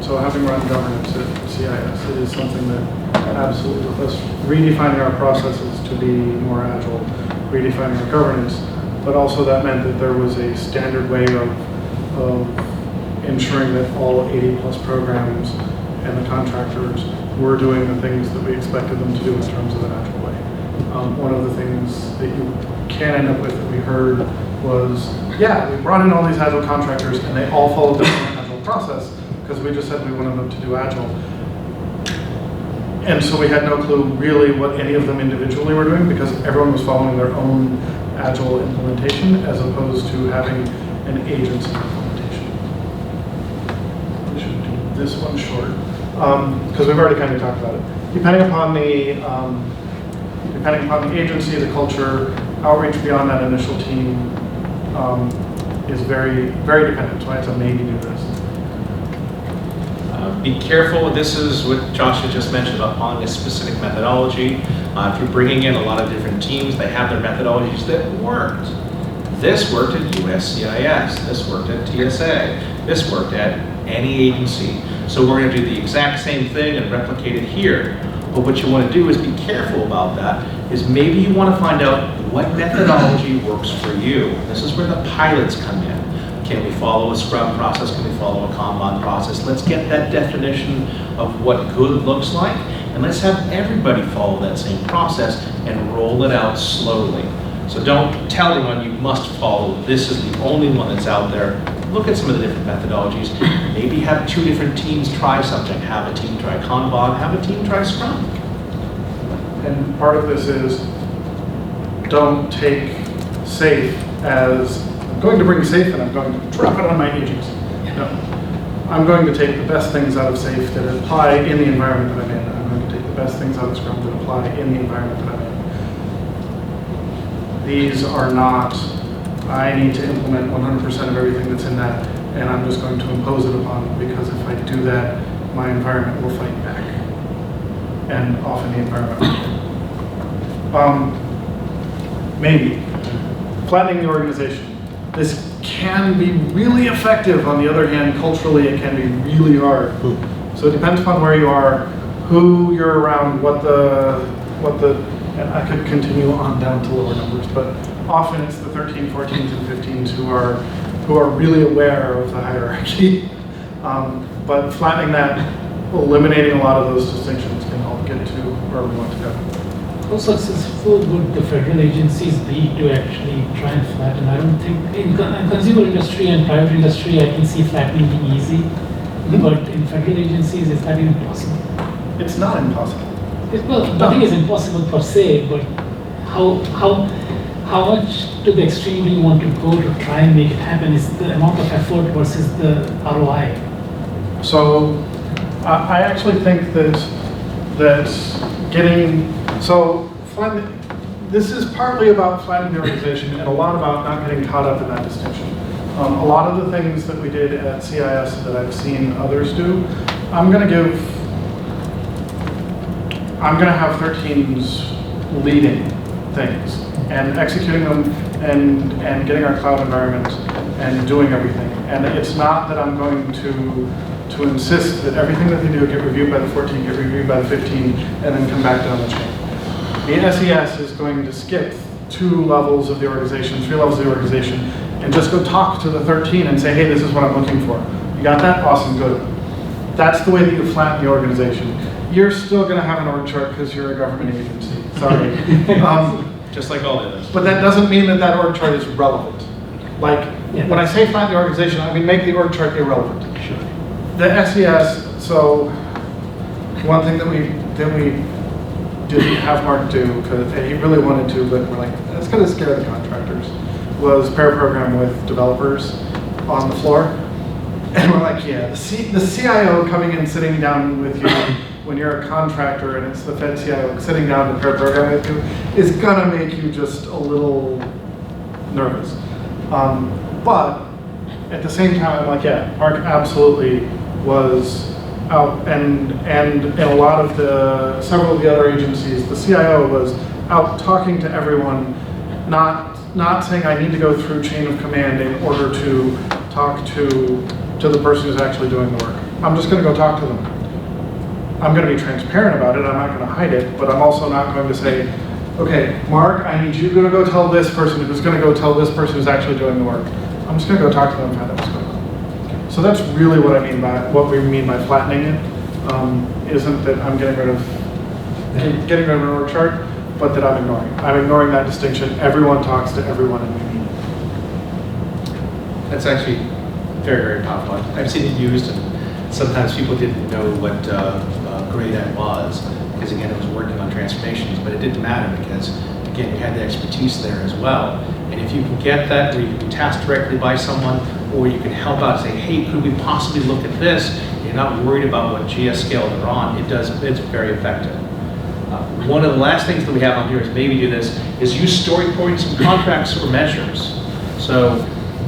so having run governance at CIS, it is something that absolutely, with us redefining our processes to be more agile, redefining our governance, but also that meant that there was a standard way of ensuring that all 80+ programs and the contractors were doing the things that we expected them to do in terms of an agile way. One of the things that you can end up with that we heard was, yeah, we brought in all these agile contractors and they all followed the same agile process, because we just said we wanted them to do agile. And so we had no clue really what any of them individually were doing, because everyone was following their own agile implementation as opposed to having an agency implementation. We should do this one short, because we've already kind of talked about it. Depending upon the agency, the culture, outreach beyond that initial team is very, very dependent. So I have to maybe do this. Be careful, this is what Josh had just mentioned about following a specific methodology. If you're bringing in a lot of different teams, they have their methodologies that worked. This worked at USCIS, this worked at TSA, this worked at any agency. So we're going to do the exact same thing and replicate it here. But what you want to do is be careful about that, is maybe you want to find out what methodology works for you. This is where the pilots come in. Can we follow a Scrum process? Can we follow a Kanban process? Let's get that definition of what good looks like, and let's have everybody follow that same process and roll it out slowly. So don't tell anyone you must follow, this is the only one that's out there. Look at some of the different methodologies. Maybe have 2 different teams try something. Have a team try Kanban, have a team try Scrum. And part of this is, don't take safe as, I'm going to bring safe and I'm going to drop it on my agents. No. I'm going to take the best things out of safe that apply in the environment that I'm in. I'm going to take the best things out of Scrum that apply in the environment that I'm in. These are not, I need to implement 100% of everything that's in that, and I'm just going to impose it upon them, because if I do that, my environment will fight back. And often the environment will. Maybe. Flattening the organization. This can be really effective. On the other hand, culturally, it can be really hard. So it depends upon where you are, who you're around, what the, and I could continue on down to lower numbers, but often it's the 13, 14s, and 15s who are really aware of the hierarchy. But flattening that, eliminating a lot of those distinctions can help get to where we want to go. How successful would the federal agencies be to actually try and flatten? I don't think, in consumer industry and private industry, I can see flattening being easy, but in federal agencies, is that even possible? It's not impossible. Well, nothing is impossible per se, but how much to the extreme do you want to go to try and make it happen? Is the amount of effort versus the ROI? So I actually think that getting, so this is partly about flattening the organization and a lot about not getting caught up in that distinction. A lot of the things that we did at CIS that I've seen others do, I'm going to have 13s leading things and executing them and getting our cloud environment and doing everything. And it's not that I'm going to insist that everything that they do get reviewed by the 14, get reviewed by the 15, and then come back down the chain. The SES is going to skip 2 levels of the organization, 3 levels of the organization, and just go talk to the 13 and say, hey, this is what I'm looking for. You got that? Awesome, good. That's the way that you flatten the organization. You're still going to have an org chart because you're a government agency. Sorry. Just like all the others. But that doesn't mean that org chart is relevant. Like, when I say flatten the organization, I mean make the org chart irrelevant. Sure. The SES, so one thing that we didn't have Mark do, because he really wanted to, but we're like, that's going to scare the contractors, was pair program with developers on the floor. And we're like, yeah, the CIO coming in, sitting down with you when you're a contractor and it's the Fed CIO sitting down to pair program with you is gonna make you just a little nervous. But at the same time, I'm like, yeah, Mark absolutely was out, and in a lot of several of the other agencies, the CIO was out talking to everyone, not saying I need to go through chain of command in order to talk to the person who's actually doing the work. I'm just going to go talk to them. I'm going to be transparent about it. I'm not going to hide it, but I'm also not going to say, okay, Mark, I need you to go tell this person who's going to go tell this person who's actually doing the work. I'm just going to go talk to them and find out what's going on. So that's really what we mean by flattening it. Isn't that I'm getting rid of an org chart, but that I'm ignoring that distinction. Everyone talks to everyone and we mean it. That's actually very, very powerful. I've seen it used, and sometimes people didn't know what grade I was, because again, I was working on transformations, but it didn't matter because, again, you had the expertise there as well. And if you can get that, where you can be tasked directly by someone, or you can help out and say, hey, could we possibly look at this? You're not worried about what GS scale they're on. It's very effective. One of the last things that we have on here is maybe do this, is use story points and contracts or measures. So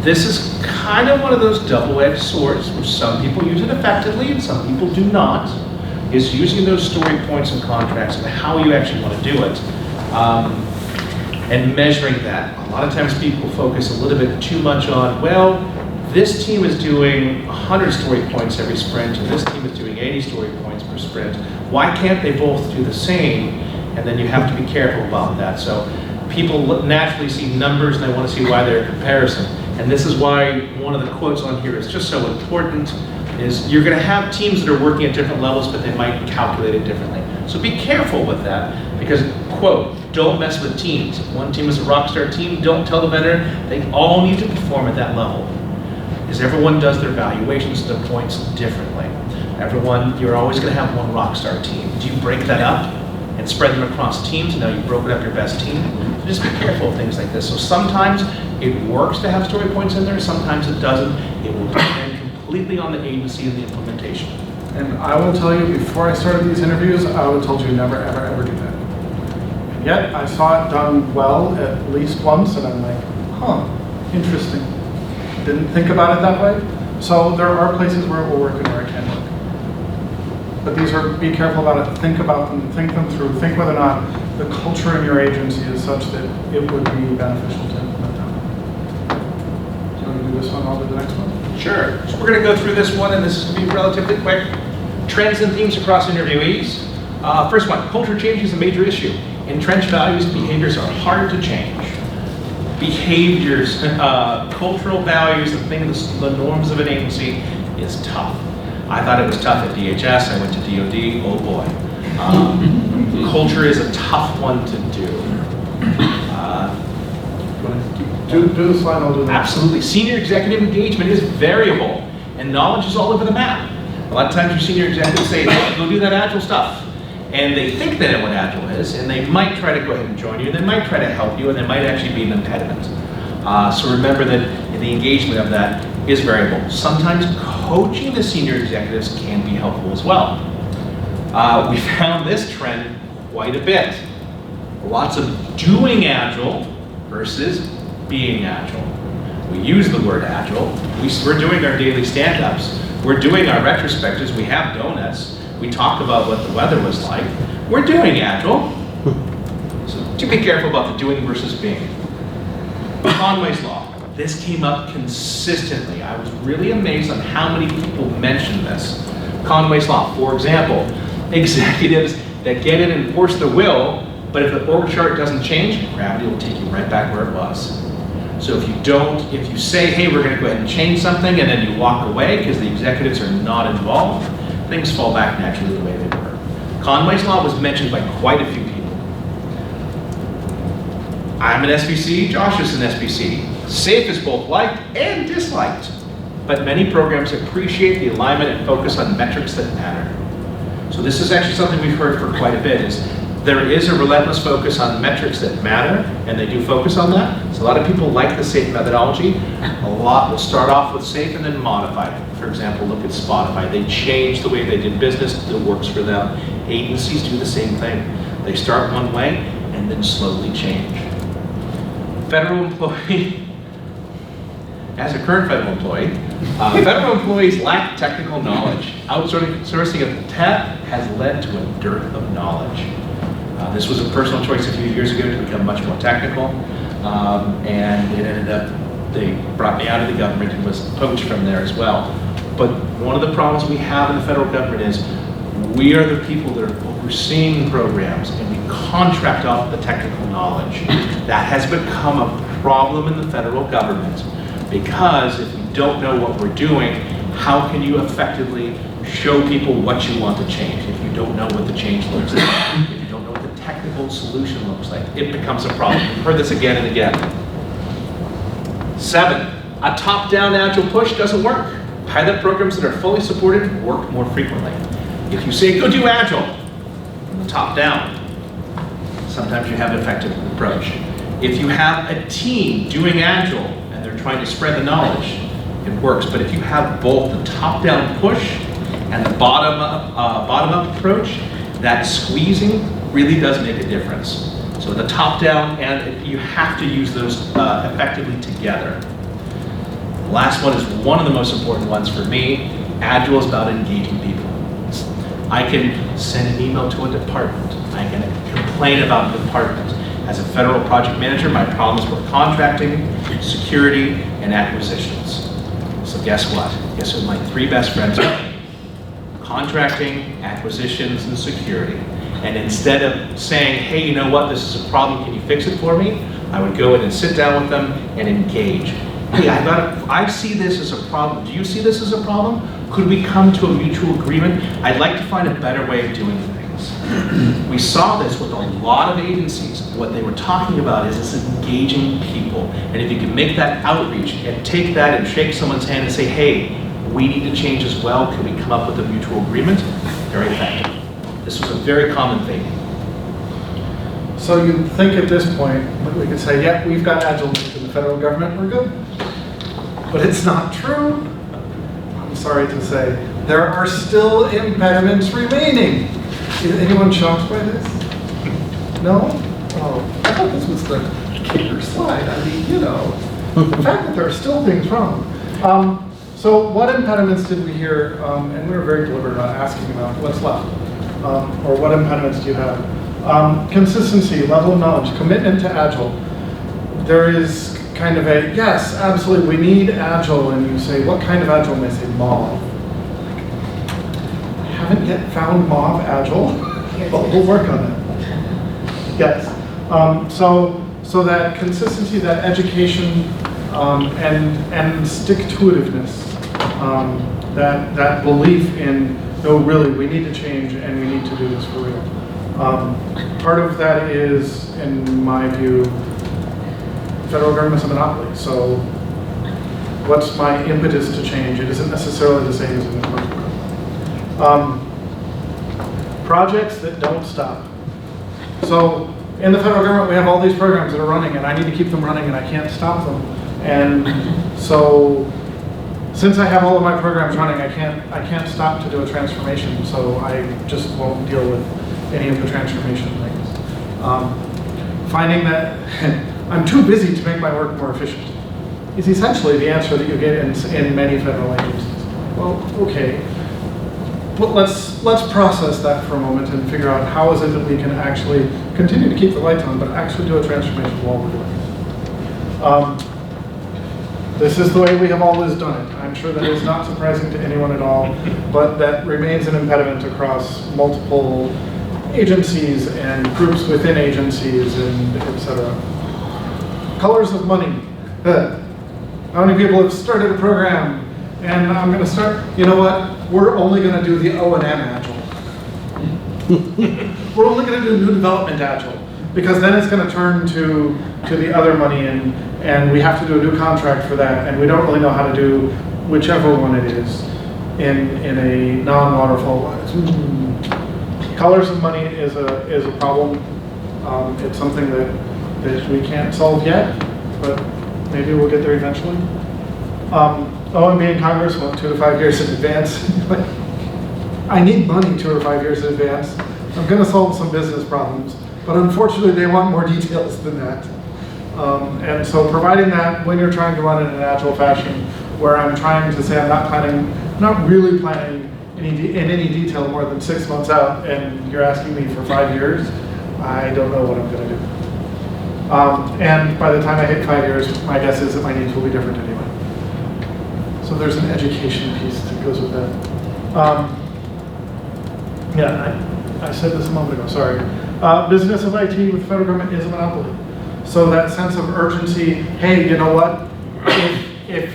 this is kind of one of those double-edged swords, which some people use it effectively and some people do not, is using those story points and contracts and how you actually want to do it. And measuring that. A lot of times people focus a little bit too much on, well, this team is doing 100 story points every sprint, and this team is doing 80 story points per sprint. Why can't they both do the same? And then you have to be careful about that. So people naturally see numbers and they want to see why they're a comparison. And this is why one of the quotes on here is just so important, is you're going to have teams that are working at different levels, but they might calculate it differently. So be careful with that, because, quote, Don't mess with teams. If one team is a rock star team, don't tell the vendor they all need to perform at that level. Because everyone does their valuations, their points differently. You're always going to have one rock star team. Do you break that up and spread them across teams? Now you've broken up your best team. So just be careful of things like this. So sometimes it works to have story points in there, sometimes it doesn't. It will depend completely on the agency and the implementation. And I will tell you, before I started these interviews, I would have told you never, ever, ever do that. And yet, I saw it done well at least once, and I'm like, huh, interesting. Didn't think about it that way. So there are places where it will work and where it can work. But these are, be careful about it, think about them, think them through, think whether or not the culture in your agency is such that it would be beneficial to implement them. Do you want to do this one, I'll do the next one? Sure. So we're going to go through this one, and this is going to be relatively quick. Trends and themes across interviewees. First one, culture change is a major issue. Entrenched values and behaviors are hard to change. Behaviors, cultural values, the norms of an agency is tough. I thought it was tough at DHS. I went to DOD. Oh boy. Culture is a tough one to do. Do the slide, I'll do that. Absolutely. Senior executive engagement is variable, and knowledge is all over the map. A lot of times your senior executives say, hey, go do that Agile stuff. And they think they know what Agile is, and they might try to go ahead and join you, and they might try to help you, and they might actually be an impediment. So remember that the engagement of that is variable. Sometimes coaching the senior executives can be helpful as well. We found this trend quite a bit. Lots of doing Agile versus being Agile. We use the word Agile. We're doing our daily stand-ups. We're doing our retrospectives. We have donuts. We talk about what the weather was like. We're doing Agile. So do be careful about the doing versus being. Conway's Law. This came up consistently. I was really amazed on how many people mentioned this. Conway's Law, for example, executives that get in and enforce the will, but if the org chart doesn't change, gravity will take you right back where it was. So if you say, hey, we're going to go ahead and change something, and then you walk away because the executives are not involved, things fall back naturally the way they were. Conway's Law was mentioned by quite a few people. I'm an SBC, Josh is an SBC. SAFE is both liked and disliked, but many programs appreciate the alignment and focus on metrics that matter. So this is actually something we've heard for quite a bit, is there is a relentless focus on metrics that matter, and they do focus on that. So a lot of people like the SAFE methodology. A lot will start off with SAFE and then modify it. For example, look at Spotify. They changed the way they did business that works for them. Agencies do the same thing. They start one way and then slowly change. Federal employee, as a current federal employee, federal employees lack technical knowledge. Outsourcing of the tech has led to a dearth of knowledge. This was a personal choice a few years ago to become much more technical, and it ended up, they brought me out of the government and was poached from there as well. But one of the problems we have in the federal government is we are the people that are overseeing programs, and we contract off the technical knowledge. That has become a problem in the federal government, because if you don't know what we're doing, how can you effectively show people what you want to change if you don't know what the change looks like? If you don't know what the technical solution looks like, it becomes a problem. We've heard this again and again. 7, a top-down Agile push doesn't work. Pilot programs that are fully supported work more frequently. If you say, go do Agile, from the top down, sometimes you have an effective approach. If you have a team doing Agile and they're trying to spread the knowledge, it works. But if you have both the top-down push and the bottom-up approach, that squeezing really does make a difference. So the top-down, and you have to use those effectively together. The last one is one of the most important ones for me. Agile is about engaging people. I can send an email to a department. I can complain about the department. As a federal project manager, my problems were contracting, security, and acquisitions. So guess what? Guess who my 3 best friends are? Contracting, acquisitions, and security. And instead of saying, hey, you know what, this is a problem, can you fix it for me? I would go in and sit down with them and engage. Hey, I see this as a problem. Do you see this as a problem? Could we come to a mutual agreement? I'd like to find a better way of doing things. impediments. We saw this with a lot of agencies. What they were talking about is engaging people. And if you can make that outreach and take that and shake someone's hand and say, hey, we need to change as well, can we come up with a mutual agreement? Very effective. This was a very common thing. So you think at this point that we could say, yeah, we've got Agile in the federal government, we're good. But it's not true. I'm sorry to say, there are still impediments remaining. Is anyone shocked by this? No? Oh, I thought this was the kicker slide. I mean, you know, the fact that there are still things wrong. So what impediments did we hear? And we were very deliberate about asking about what's left. Or what impediments do you have? Consistency, level of knowledge, commitment to Agile. There is kind of a, yes, absolutely, we need Agile, and you say, what kind of Agile? And they say, MAUVE. I haven't yet found MAUVE Agile, but we'll work on it. Yes. So that consistency, that education, and stick-to-itiveness, that belief in, no, really, we need to change and we need to do this for real. Part of that is, in my view, federal government's a monopoly. So what's my impetus to change? It isn't necessarily the same as in the commercial government. Projects that don't stop. So in the federal government, we have all these programs that are running, and I need to keep them running, and I can't stop them. And so since I have all of my programs running, I can't stop to do a transformation, so I just won't deal with any of the transformation things. Finding that I'm too busy to make my work more efficient is essentially the answer that you get in many federal agencies. Well, okay, but let's process that for a moment and figure out how is it that we can actually continue to keep the lights on, but actually do a transformation while we're doing it. This is the way we have always done it. I'm sure that is not surprising to anyone at all, but that remains an impediment across multiple agencies and groups within agencies and et cetera. Colors of money. How many people have started a program and I'm going to start, you know what, we're only going to do the O&M Agile. We're only going to do new development Agile, because then it's going to turn to the other money, and we have to do a new contract for that, and we don't really know how to do whichever one it is in a non-waterfall wise. Colors of money is a problem. It's something that we can't solve yet, but maybe we'll get there eventually. OMB in Congress want 2 to 5 years in advance. I need money 2 or 5 years in advance. I'm going to solve some business problems, but unfortunately they want more details than that. And so providing that when you're trying to run in an agile fashion, where I'm trying to say I'm not really planning in any detail more than 6 months out, and you're asking me for 5 years, I don't know what I'm going to do. And by the time I hit 5 years, my guess is that my needs will be different anyway. So there's an education piece that goes with that. I said this a moment ago, sorry. Business of IT with the federal government is a monopoly. So that sense of urgency, hey, you know what? If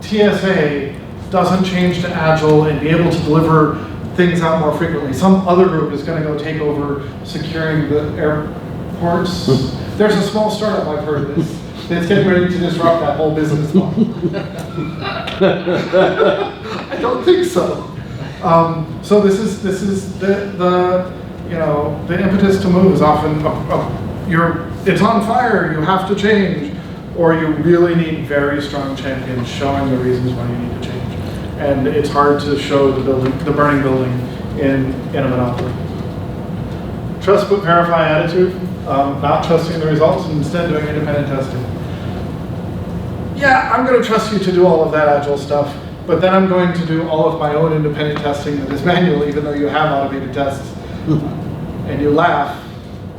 TSA doesn't change to Agile and be able to deliver things out more frequently, some other group is going to go take over securing the airports. There's a small startup, I've heard this, that's getting ready to disrupt that whole business model. I don't think so. So this is the impetus to move is often it's on fire, you have to change, or you really need very strong champions showing the reasons why you need to change. And it's hard to show the burning building in a monopoly. Trust but verify attitude, not trusting the results and instead doing independent testing. Yeah, I'm going to trust you to do all of that Agile stuff, but then I'm going to do all of my own independent testing that is manual, even though you have automated tests. And you laugh,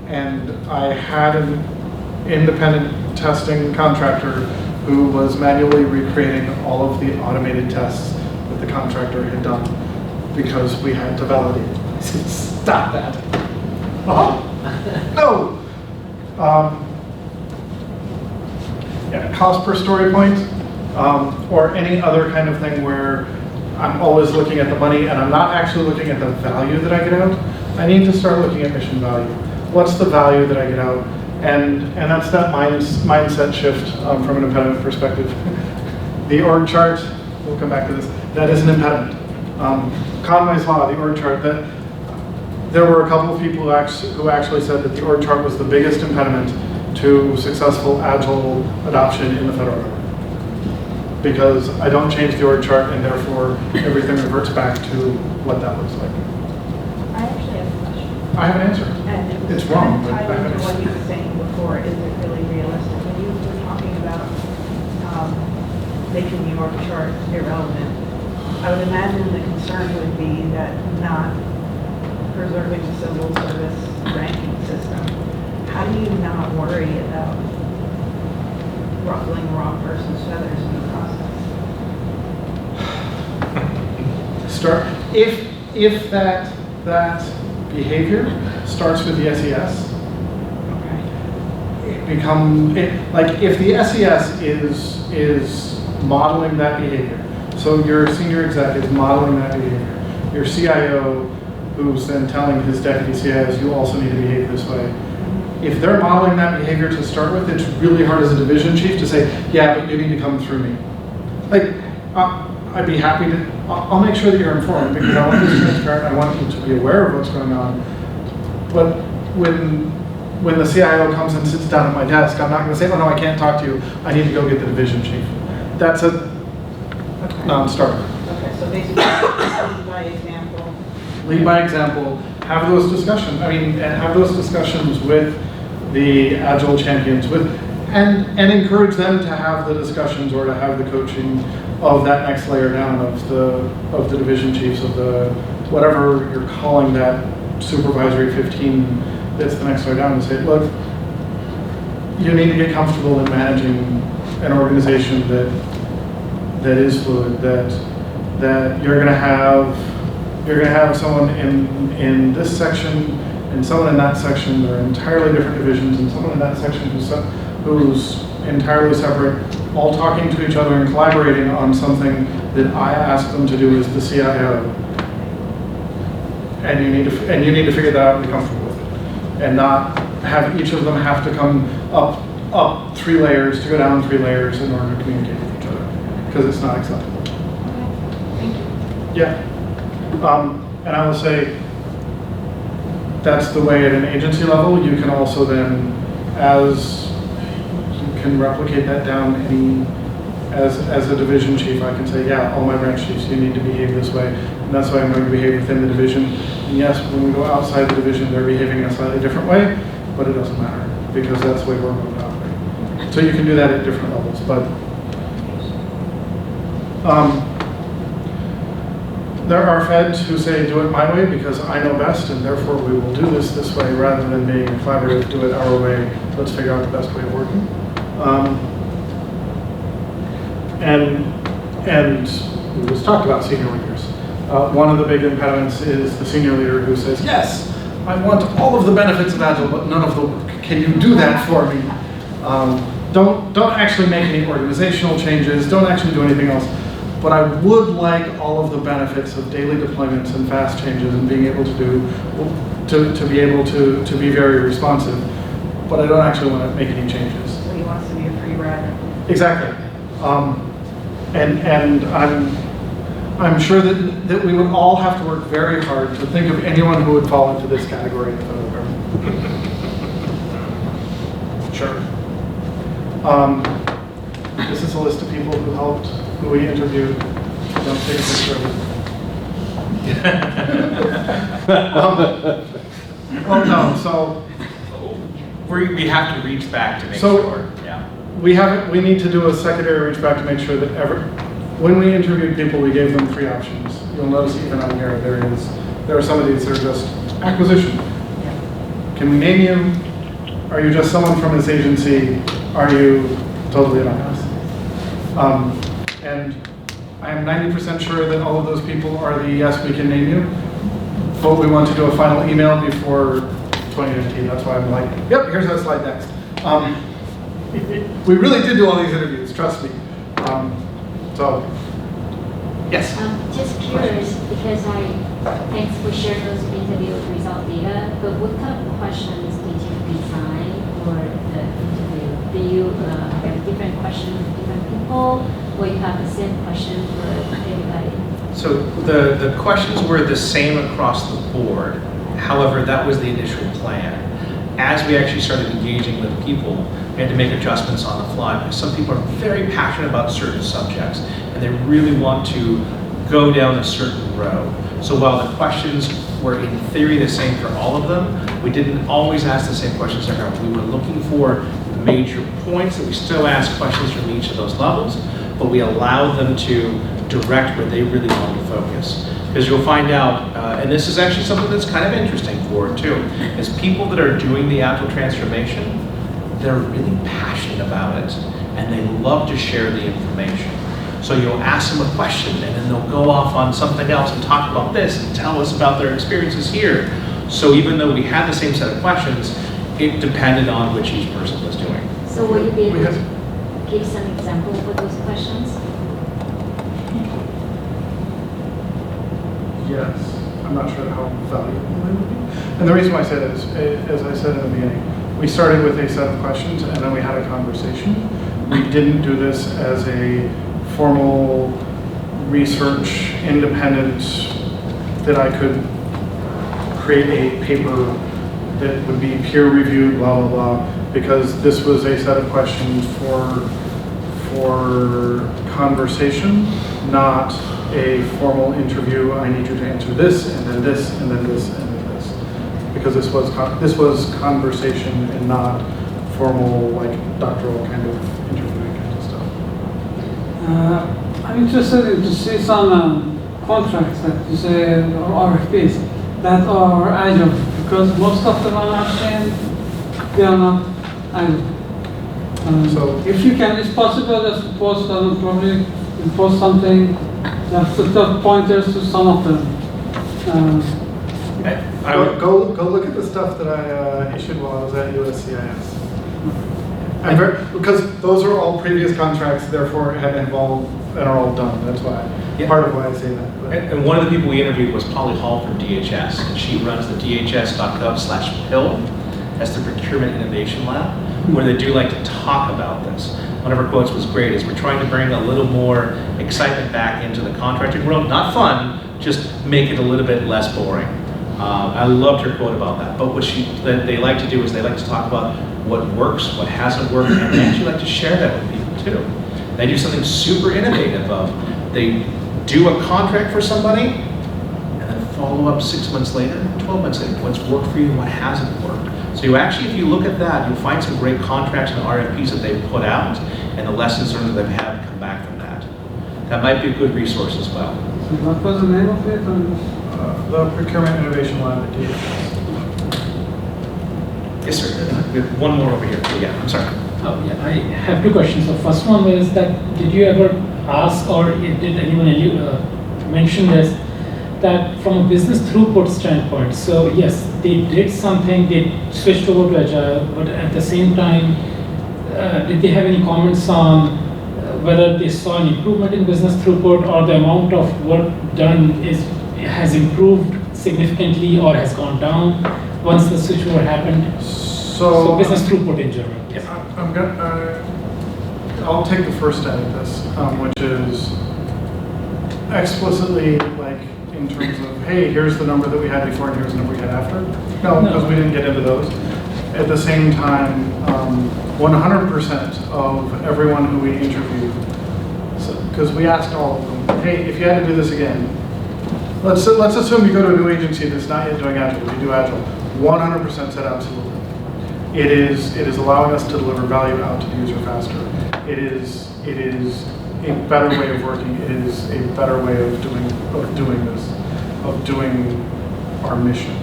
and I had an independent testing contractor who was manually recreating all of the automated tests that the contractor had done because we had to validate it. I said, stop that. No. Cost per story point, or any other kind of thing where I'm always looking at the money and I'm not actually looking at the value that I get out. I need to start looking at mission value. What's the value that I get out? And that's that mindset shift from an impediment perspective. The org chart, we'll come back to this, that is an impediment. Conway's Law, the org chart, there were a couple of people who actually said that the org chart was the biggest impediment to successful Agile adoption in the federal government. Because I don't change the org chart and therefore everything reverts back to what that looks like. I actually have a question. I have an answer. And it was It's wrong, but kind I of have tied an into what answer. you were saying before. Is it really realistic? When you were talking about making the org chart irrelevant, I would imagine the concern would be that not preserving the civil service ranking system. How do you not worry about ruffling the wrong person's feathers in the process? If that behavior starts with the SES, like if the SES is modeling that behavior, so your senior exec is modeling that behavior, your CIO who's then telling his deputy CIOs, you also need to behave this way. If they're modeling that behavior to start with, it's really hard as a division chief to say, yeah, but you need to come through me. Like, I'd be happy to, I'll make sure that you're informed because I want this transparent, I want you to be aware of what's going on. But when the CIO comes and sits down at my desk, I'm not going to say, oh no, I can't talk to you, I need to go get the division chief. That's a non-starter. Okay, so basically, lead by example. Lead by example, have those discussions. And have those discussions with the Agile champions, and encourage them to have the discussions or to have the coaching of that next layer down of the division chiefs, of the whatever you're calling that supervisory 15 that's the next layer down, and say, look, you need to get comfortable in managing an organization that is fluid, that you're going to have someone in this section and someone in that section. They're entirely different divisions, and someone in that section who's entirely separate, all talking to each other and collaborating on something that I ask them to do as the CIO. And you need to figure that out and be comfortable with it, and not have each of them have to come up 3 layers to go down 3 layers in order to communicate with each other, because it's not acceptable. Thank you. Yeah. And I will say, that's the way at an agency level. You can also then, as you can replicate that down as a division chief, I can say, yeah, all my branch chiefs, you need to behave this way. And that's why I'm going to behave within the division. And yes, when we go outside the division, they're behaving in a slightly different way, but it doesn't matter because that's the way we're going to operate. So you can do that at different levels, but there are feds who say, do it my way because I know best, and therefore we will do this way rather than being collaborative, do it our way, let's figure out the best way of working. And we just talked about senior leaders. One of the big impediments is the senior leader who says, yes, I want all of the benefits of Agile, but none of the work. Can you do that for me? Don't actually make any organizational changes, don't actually do anything else. But I would like all of the benefits of daily deployments and fast changes and being able to be able to be very responsive. But I don't actually want to make any changes. So he wants to be a free rider. Exactly. And I'm sure that we would all have to work very hard to think of anyone who would fall into this category in the federal government. Sure. This is a list of people who helped, who we interviewed. Don't take a picture of it. Oh no, so We have to reach back to make So- sure. Yeah. we need to do a secondary reach back to make sure that when we interviewed people, we gave them 3 options. You'll notice even on here, there are some of these that are just acquisition. Can we name you? Are you just someone from this agency? Are you totally anonymous? And I am 90% sure that all of those people are the yes, we can name you. But we want to do a final email before 2019. That's why I'm like, yep, here's that slide next. We really did do all these interviews, trust me. So, yes. Just curious, because Thanks for sharing those interview result data, but what kind of questions did you design for the interview? Do you have different questions for different people, or you have the same question for everybody? So the questions were the same across the board. However, that was the initial plan. As we actually started engaging with people, we had to make adjustments on the fly because some people are very passionate about certain subjects and they really want to go down a certain road. So while the questions were in theory the same for all of them, we didn't always ask the same questions to everyone. We were looking for major points that we still ask questions from each of those levels, but we allowed them to direct where they really wanted to focus. Because you'll find out, and this is actually something that's kind of interesting for it too, is people that are doing the Agile transformation, they're really passionate about it and they love to share the information. So you'll ask them a question and then they'll go off on something else and talk about this and tell us about their experiences here. So even though we had the same set of questions, it depended on which each person was doing. So will you be able to give some example for those questions? Yes, I'm not sure how valuable they would be. And the reason why I say that is, as I said in the beginning, we started with a set of questions and then we had a conversation. We didn't do this as a formal research independent that I could create a paper that would be peer reviewed, blah, blah, blah, because this was a set of questions for conversation, not a formal interview. I need you to answer this, and then this, and then this, and then this, because this was conversation and not formal, like doctoral kind of interviewing kind of stuff. I'm interested to see some contracts that you say, or RFPs, that are Agile, because most of them are not saying they are not Agile. So if you can, it's possible just to post, probably post something, just to put pointers to some of them. I would go look at the stuff that I issued while I was at USCIS. Because those are all previous contracts, therefore have involved and are all done. That's why, part of why I say that. But. And one of the people we interviewed was Polly Hall from DHS, and she runs the dhs.gov/PIL. That's the Procurement Innovation Lab, where they do like to talk about this. One of her quotes was great, is we're trying to bring a little more excitement back into the contracting world. Not fun, just make it a little bit less boring. I loved her quote about that. But what they like to do is they like to talk about what works, what hasn't worked, and they actually like to share that with people too. They do something super innovative of, they do a contract for somebody, and then follow up 6 months later, 12 months later, what's worked for you and what hasn't worked. So you actually, if you look at that, you'll find some great contracts and RFPs that they've put out, and the lessons learned that they've had come back from that. That might be a good resource as well. So what was the name of it? The Procurement Innovation Lab at DHS. Yes, sir. We have one more over here. Yeah, I'm sorry. Oh, yeah, I have two questions. The first one was that, did you ever ask, or did anyone mention this, that from a business throughput standpoint, so yes, they did something, they switched over to Agile, but at the same time, did they have any comments on whether they saw an improvement in business throughput, or the amount of work done has improved significantly or has gone down once the switchover happened? So business throughput in general. Yeah. I'll take the first stab at this, which is explicitly like in terms of, hey, here's the number that we had before and here's the number we had after. No, because we didn't get into those. At the same time, 100% of everyone who we interviewed, because we asked all of them, hey, if you had to do this again, let's assume you go to a new agency that's not yet doing Agile, you do Agile, 100% said absolutely. It is allowing us to deliver value out to the user faster. It is a better way of working. It is a better way of doing this, of doing our mission,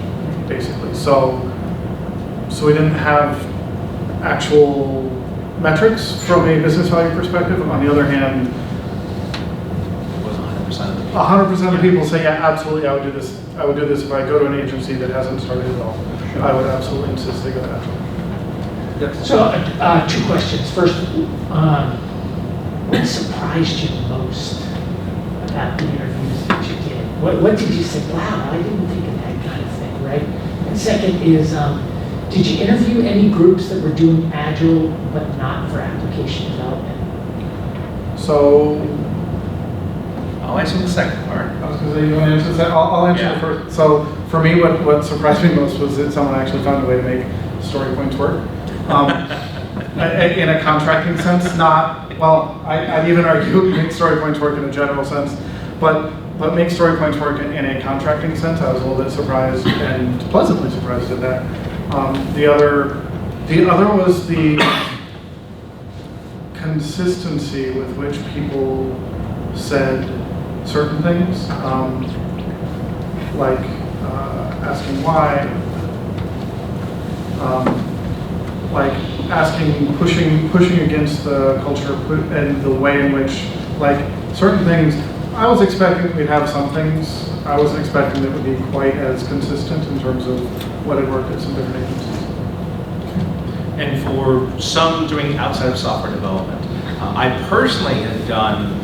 basically. So we didn't have actual metrics from a business value perspective. On the other hand, It was 100% of the people. 100% of people say, yeah, absolutely, I would do this. I would do this if I go to an agency that hasn't started at all. I would absolutely insist they go to Agile. So, two questions. First, what surprised you most about the interviews that you did? What did you say, wow, I didn't think of that kind of thing, right? And second is, did you interview any groups that were doing Agile but not for application development? So, I'll answer the second part. I was going to say, you want to answer that? I'll answer Yeah. the first. So, for me, what surprised me most was that someone actually found a way to make story points work. In a contracting sense, not, well, I'd even argue make story points work in a general sense, but make story points work in a contracting sense. I was a little bit surprised and pleasantly surprised at that. The other was the consistency with which people said certain things, like asking why, like asking, pushing against the culture and the way in which, like, certain things. I was expecting we'd have some things. I wasn't expecting that it would be quite as consistent in terms of what had worked at some different agencies. And for some doing outside of software development, I personally have done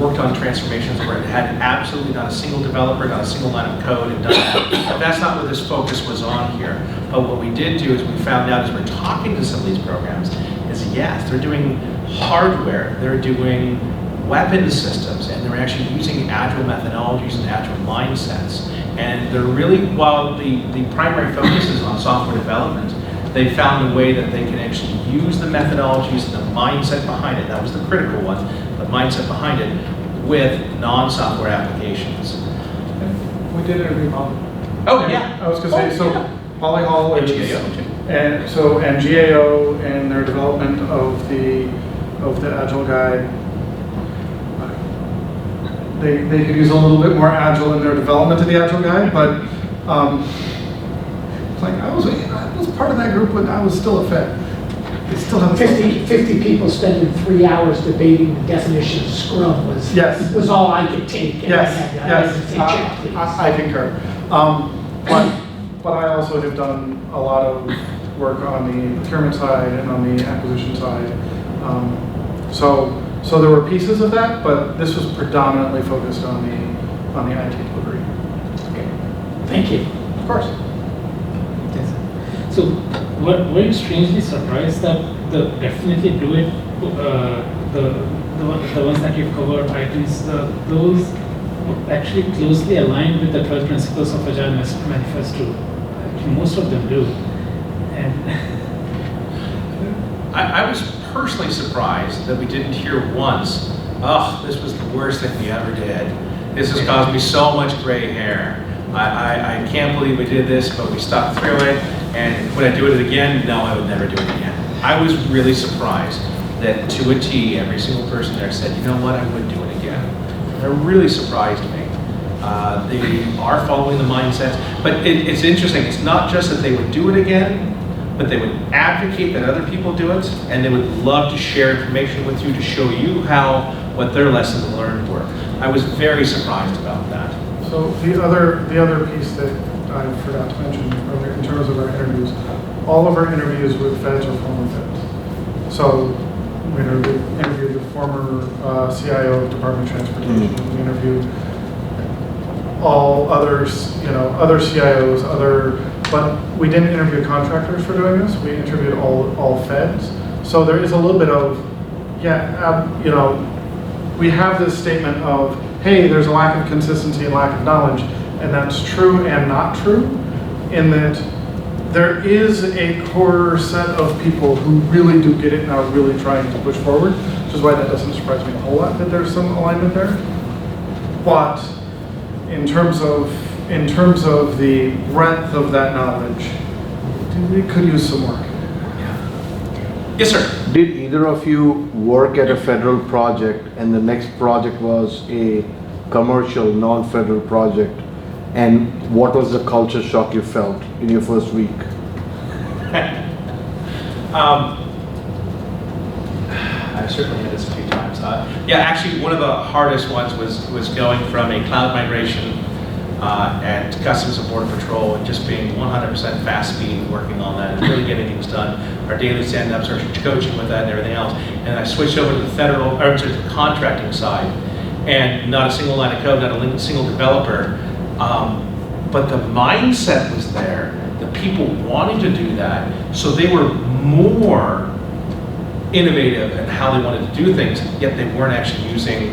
worked on transformations where it had absolutely not a single developer, not a single line of code, and done that. But that's not what this focus was on here. But what we did do is we found out as we're talking to some of these programs is yes, they're doing hardware, they're doing weapon systems, and they're actually using agile methodologies and agile mindsets. And they're really, while the primary focus is on software development, they found a way that they can actually use the methodologies and the mindset behind it. That was the critical one, the mindset behind it, with non-software applications. We did interview Holly. Oh, yeah. I was going to say, so Holly Hall And is, GAO, too. and so and GAO and their development of the Agile guide. They could use a little bit more Agile in their development of the Agile guide, but like I was part of that group when I was still a Fed. They still have 50 people spending 3 hours debating the definition of Scrum was Yes. was all I could take. And Yes, I had yes, to say, check, please. I concur. But I also have done a lot of work on the procurement side and on the acquisition side. So there were pieces of that, but this was predominantly focused on the IT delivery. Okay. Thank you. Of course. So, were you strangely surprised that the definitely do it, the ones that you've covered, items, those actually closely aligned with the 12 principles of Agile Manifesto? Actually, most of them do. And I was personally surprised that we didn't hear once, oh, this was the worst thing we ever did. This has caused me so much gray hair. I can't believe we did this, but we stuck through it. And would I do it again? No, I would never do it again. I was really surprised that to a T, every single person there said, you know what, I would do it again. That really surprised me. They are following the mindsets, but it's interesting. It's not just that they would do it again, but they would advocate that other people do it, and they would love to share information with you to show you what their lessons learned were. I was very surprised about that. So the other piece that I forgot to mention earlier in terms of our interviews, all of our interviews with Feds or former Feds. So we interviewed the former CIO of Department of Transportation. We interviewed all others, other CIOs, but we didn't interview contractors for doing this. We interviewed all Feds. So there is a little bit of, we have this statement of, hey, there's a lack of consistency and lack of knowledge, and that's true and not true, in that there is a core set of people who really do get it and are really trying to push forward, which is why that doesn't surprise me a whole lot that there's some alignment there. But in terms of the breadth of that knowledge, we could use some work. Yes, sir. Did either of you work at a federal project and the next project was a commercial, non-federal project? And what was the culture shock you felt in your first week? I've certainly had this a few times. Actually, one of the hardest ones was going from a cloud migration at Customs and Border Patrol and just being 100% fast speed working on that and really getting things done. Our daily stand-ups, our coaching with that and everything else. And I switched over to the to the contracting side. and not a single line of code, not a single developer. But the mindset was there. The people wanted to do that, so they were more innovative in how they wanted to do things, yet they weren't actually using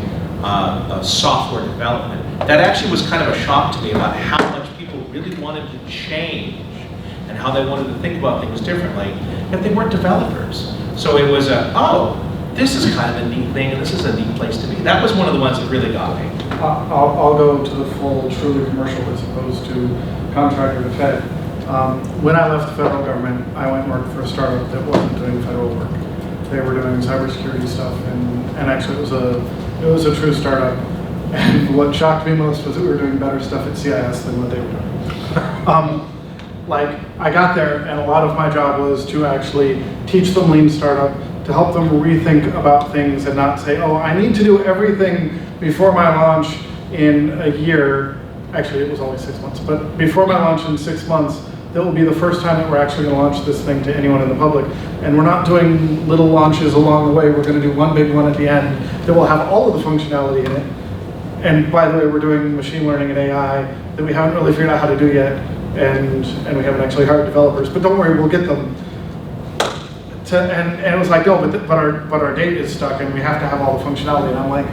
software development. That actually was kind of a shock to me about how much people really wanted to change and how they wanted to think about things differently, yet they weren't developers. So it was oh, this is kind of a neat thing, and this is a neat place to be. That was one of the ones that really got me. I'll go to the full, truly commercial as opposed to contractor to Fed. When I left the federal government, I went and worked for a startup that wasn't doing federal work. They were doing cybersecurity stuff, and actually it was a true startup. And what shocked me most was that we were doing better stuff at CIS than what they were doing. Like, I got there, and a lot of my job was to actually teach them Lean Startup, to help them rethink about things and not say, oh, I need to do everything before my launch in a year. Actually, it was only 6 months, but before my launch in 6 months, that will be the first time that we're actually going to launch this thing to anyone in the public. And we're not doing little launches along the way. We're going to do one big one at the end that will have all of the functionality in it. And by the way, we're doing machine learning and AI that we haven't really figured out how to do yet. And we haven't actually hired developers, but don't worry, we'll get them. And it was like, no, but our date is stuck and we have to have all the functionality. And I'm like,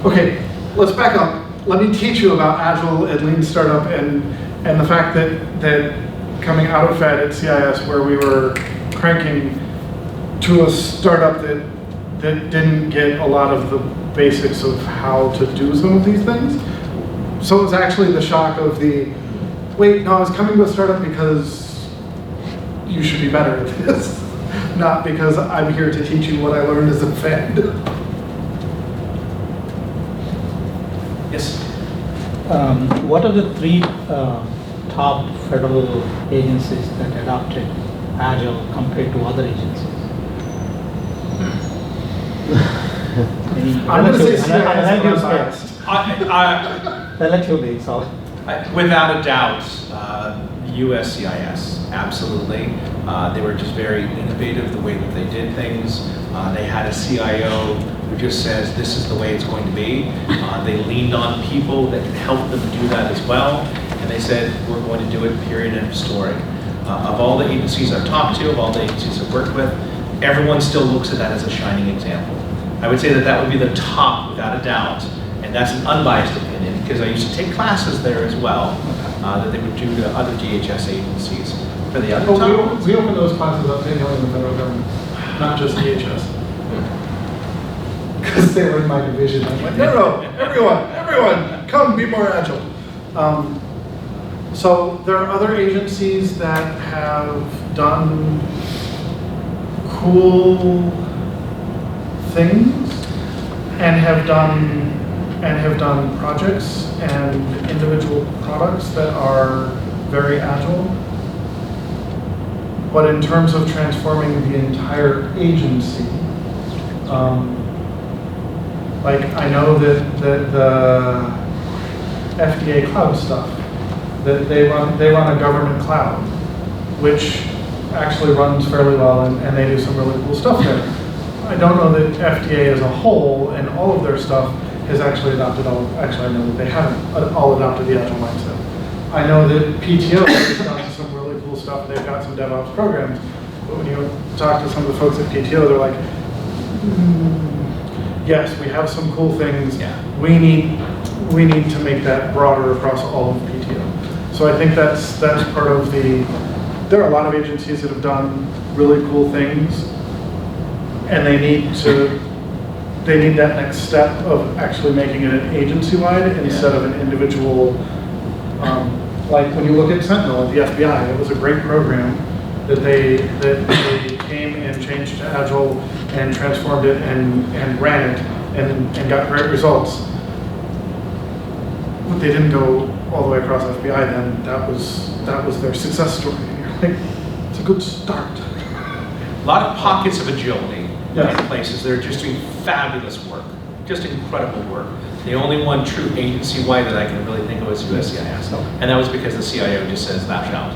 okay, let's back up. Let me teach you about Agile and Lean Startup and the fact that coming out of Fed at CIS, where we were cranking to a startup that didn't get a lot of the basics of how to do some of these things. So it was actually the shock of wait, no, I was coming to a startup because you should be better at this, not because I'm here to teach you what I learned as a Fed. Yes. What are the three top federal agencies that adopted Agile compared to other agencies? I'm going to say CIS. Relatively, so. Without a doubt, USCIS, absolutely. They were just very innovative the way that they did things. They had a CIO who just says, this is the way it's going to be. They leaned on people that could help them do that as well. And they said, we're going to do it, period, end of story. Of all the agencies I've talked to, of all the agencies I've worked with, everyone still looks at that as a shining example. I would say that that would be the top, without a doubt. And that's an unbiased opinion, because I used to take classes there as well, that they would do to other DHS agencies. For the other top, we open those classes up to anyone in the federal government, not just DHS. Because they were in my division. I'm like, no, everyone, come be more agile. So there are other agencies that have done cool things and have done projects and individual products that are very agile. But in terms of transforming the entire agency, like I know that the FDA cloud stuff, that they run a government cloud, which actually runs fairly well, and they do some really cool stuff there. I don't know that FDA as a whole and all of their stuff has actually adopted actually I know that they haven't all adopted the Agile mindset. I know that PTO has done some really cool stuff, and they've got some DevOps programs, but when you talk to some of the folks at PTO, they're like, yes, we have some cool things, we need to make that broader across all of PTO. So I think that's part of there are a lot of agencies that have done really cool things, and they need that next step of actually making it an agency-wide instead of an individual. Like when you look at Sentinel at the FBI, it was a great program that they came and changed to Agile and transformed it and ran it and got great results. But they didn't go all the way across FBI then. That was their success story. Like, it's a good start. a lot of pockets of agility in places that are just doing fabulous work, just incredible work. The only one true agency-wide that I can really think of is USCIS. And that was because the CIO just says, thou shalt.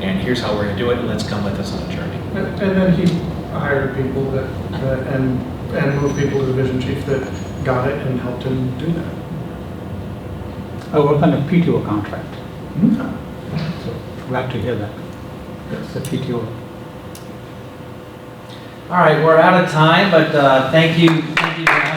And here's how we're going to do it, and let's come with us on a journey. And then he hired people and moved people to division chief that got it and helped him do that. I work on a PTO contract, Mhm. so glad to hear that. It's a PTO. All right, we're out of time, but thank you very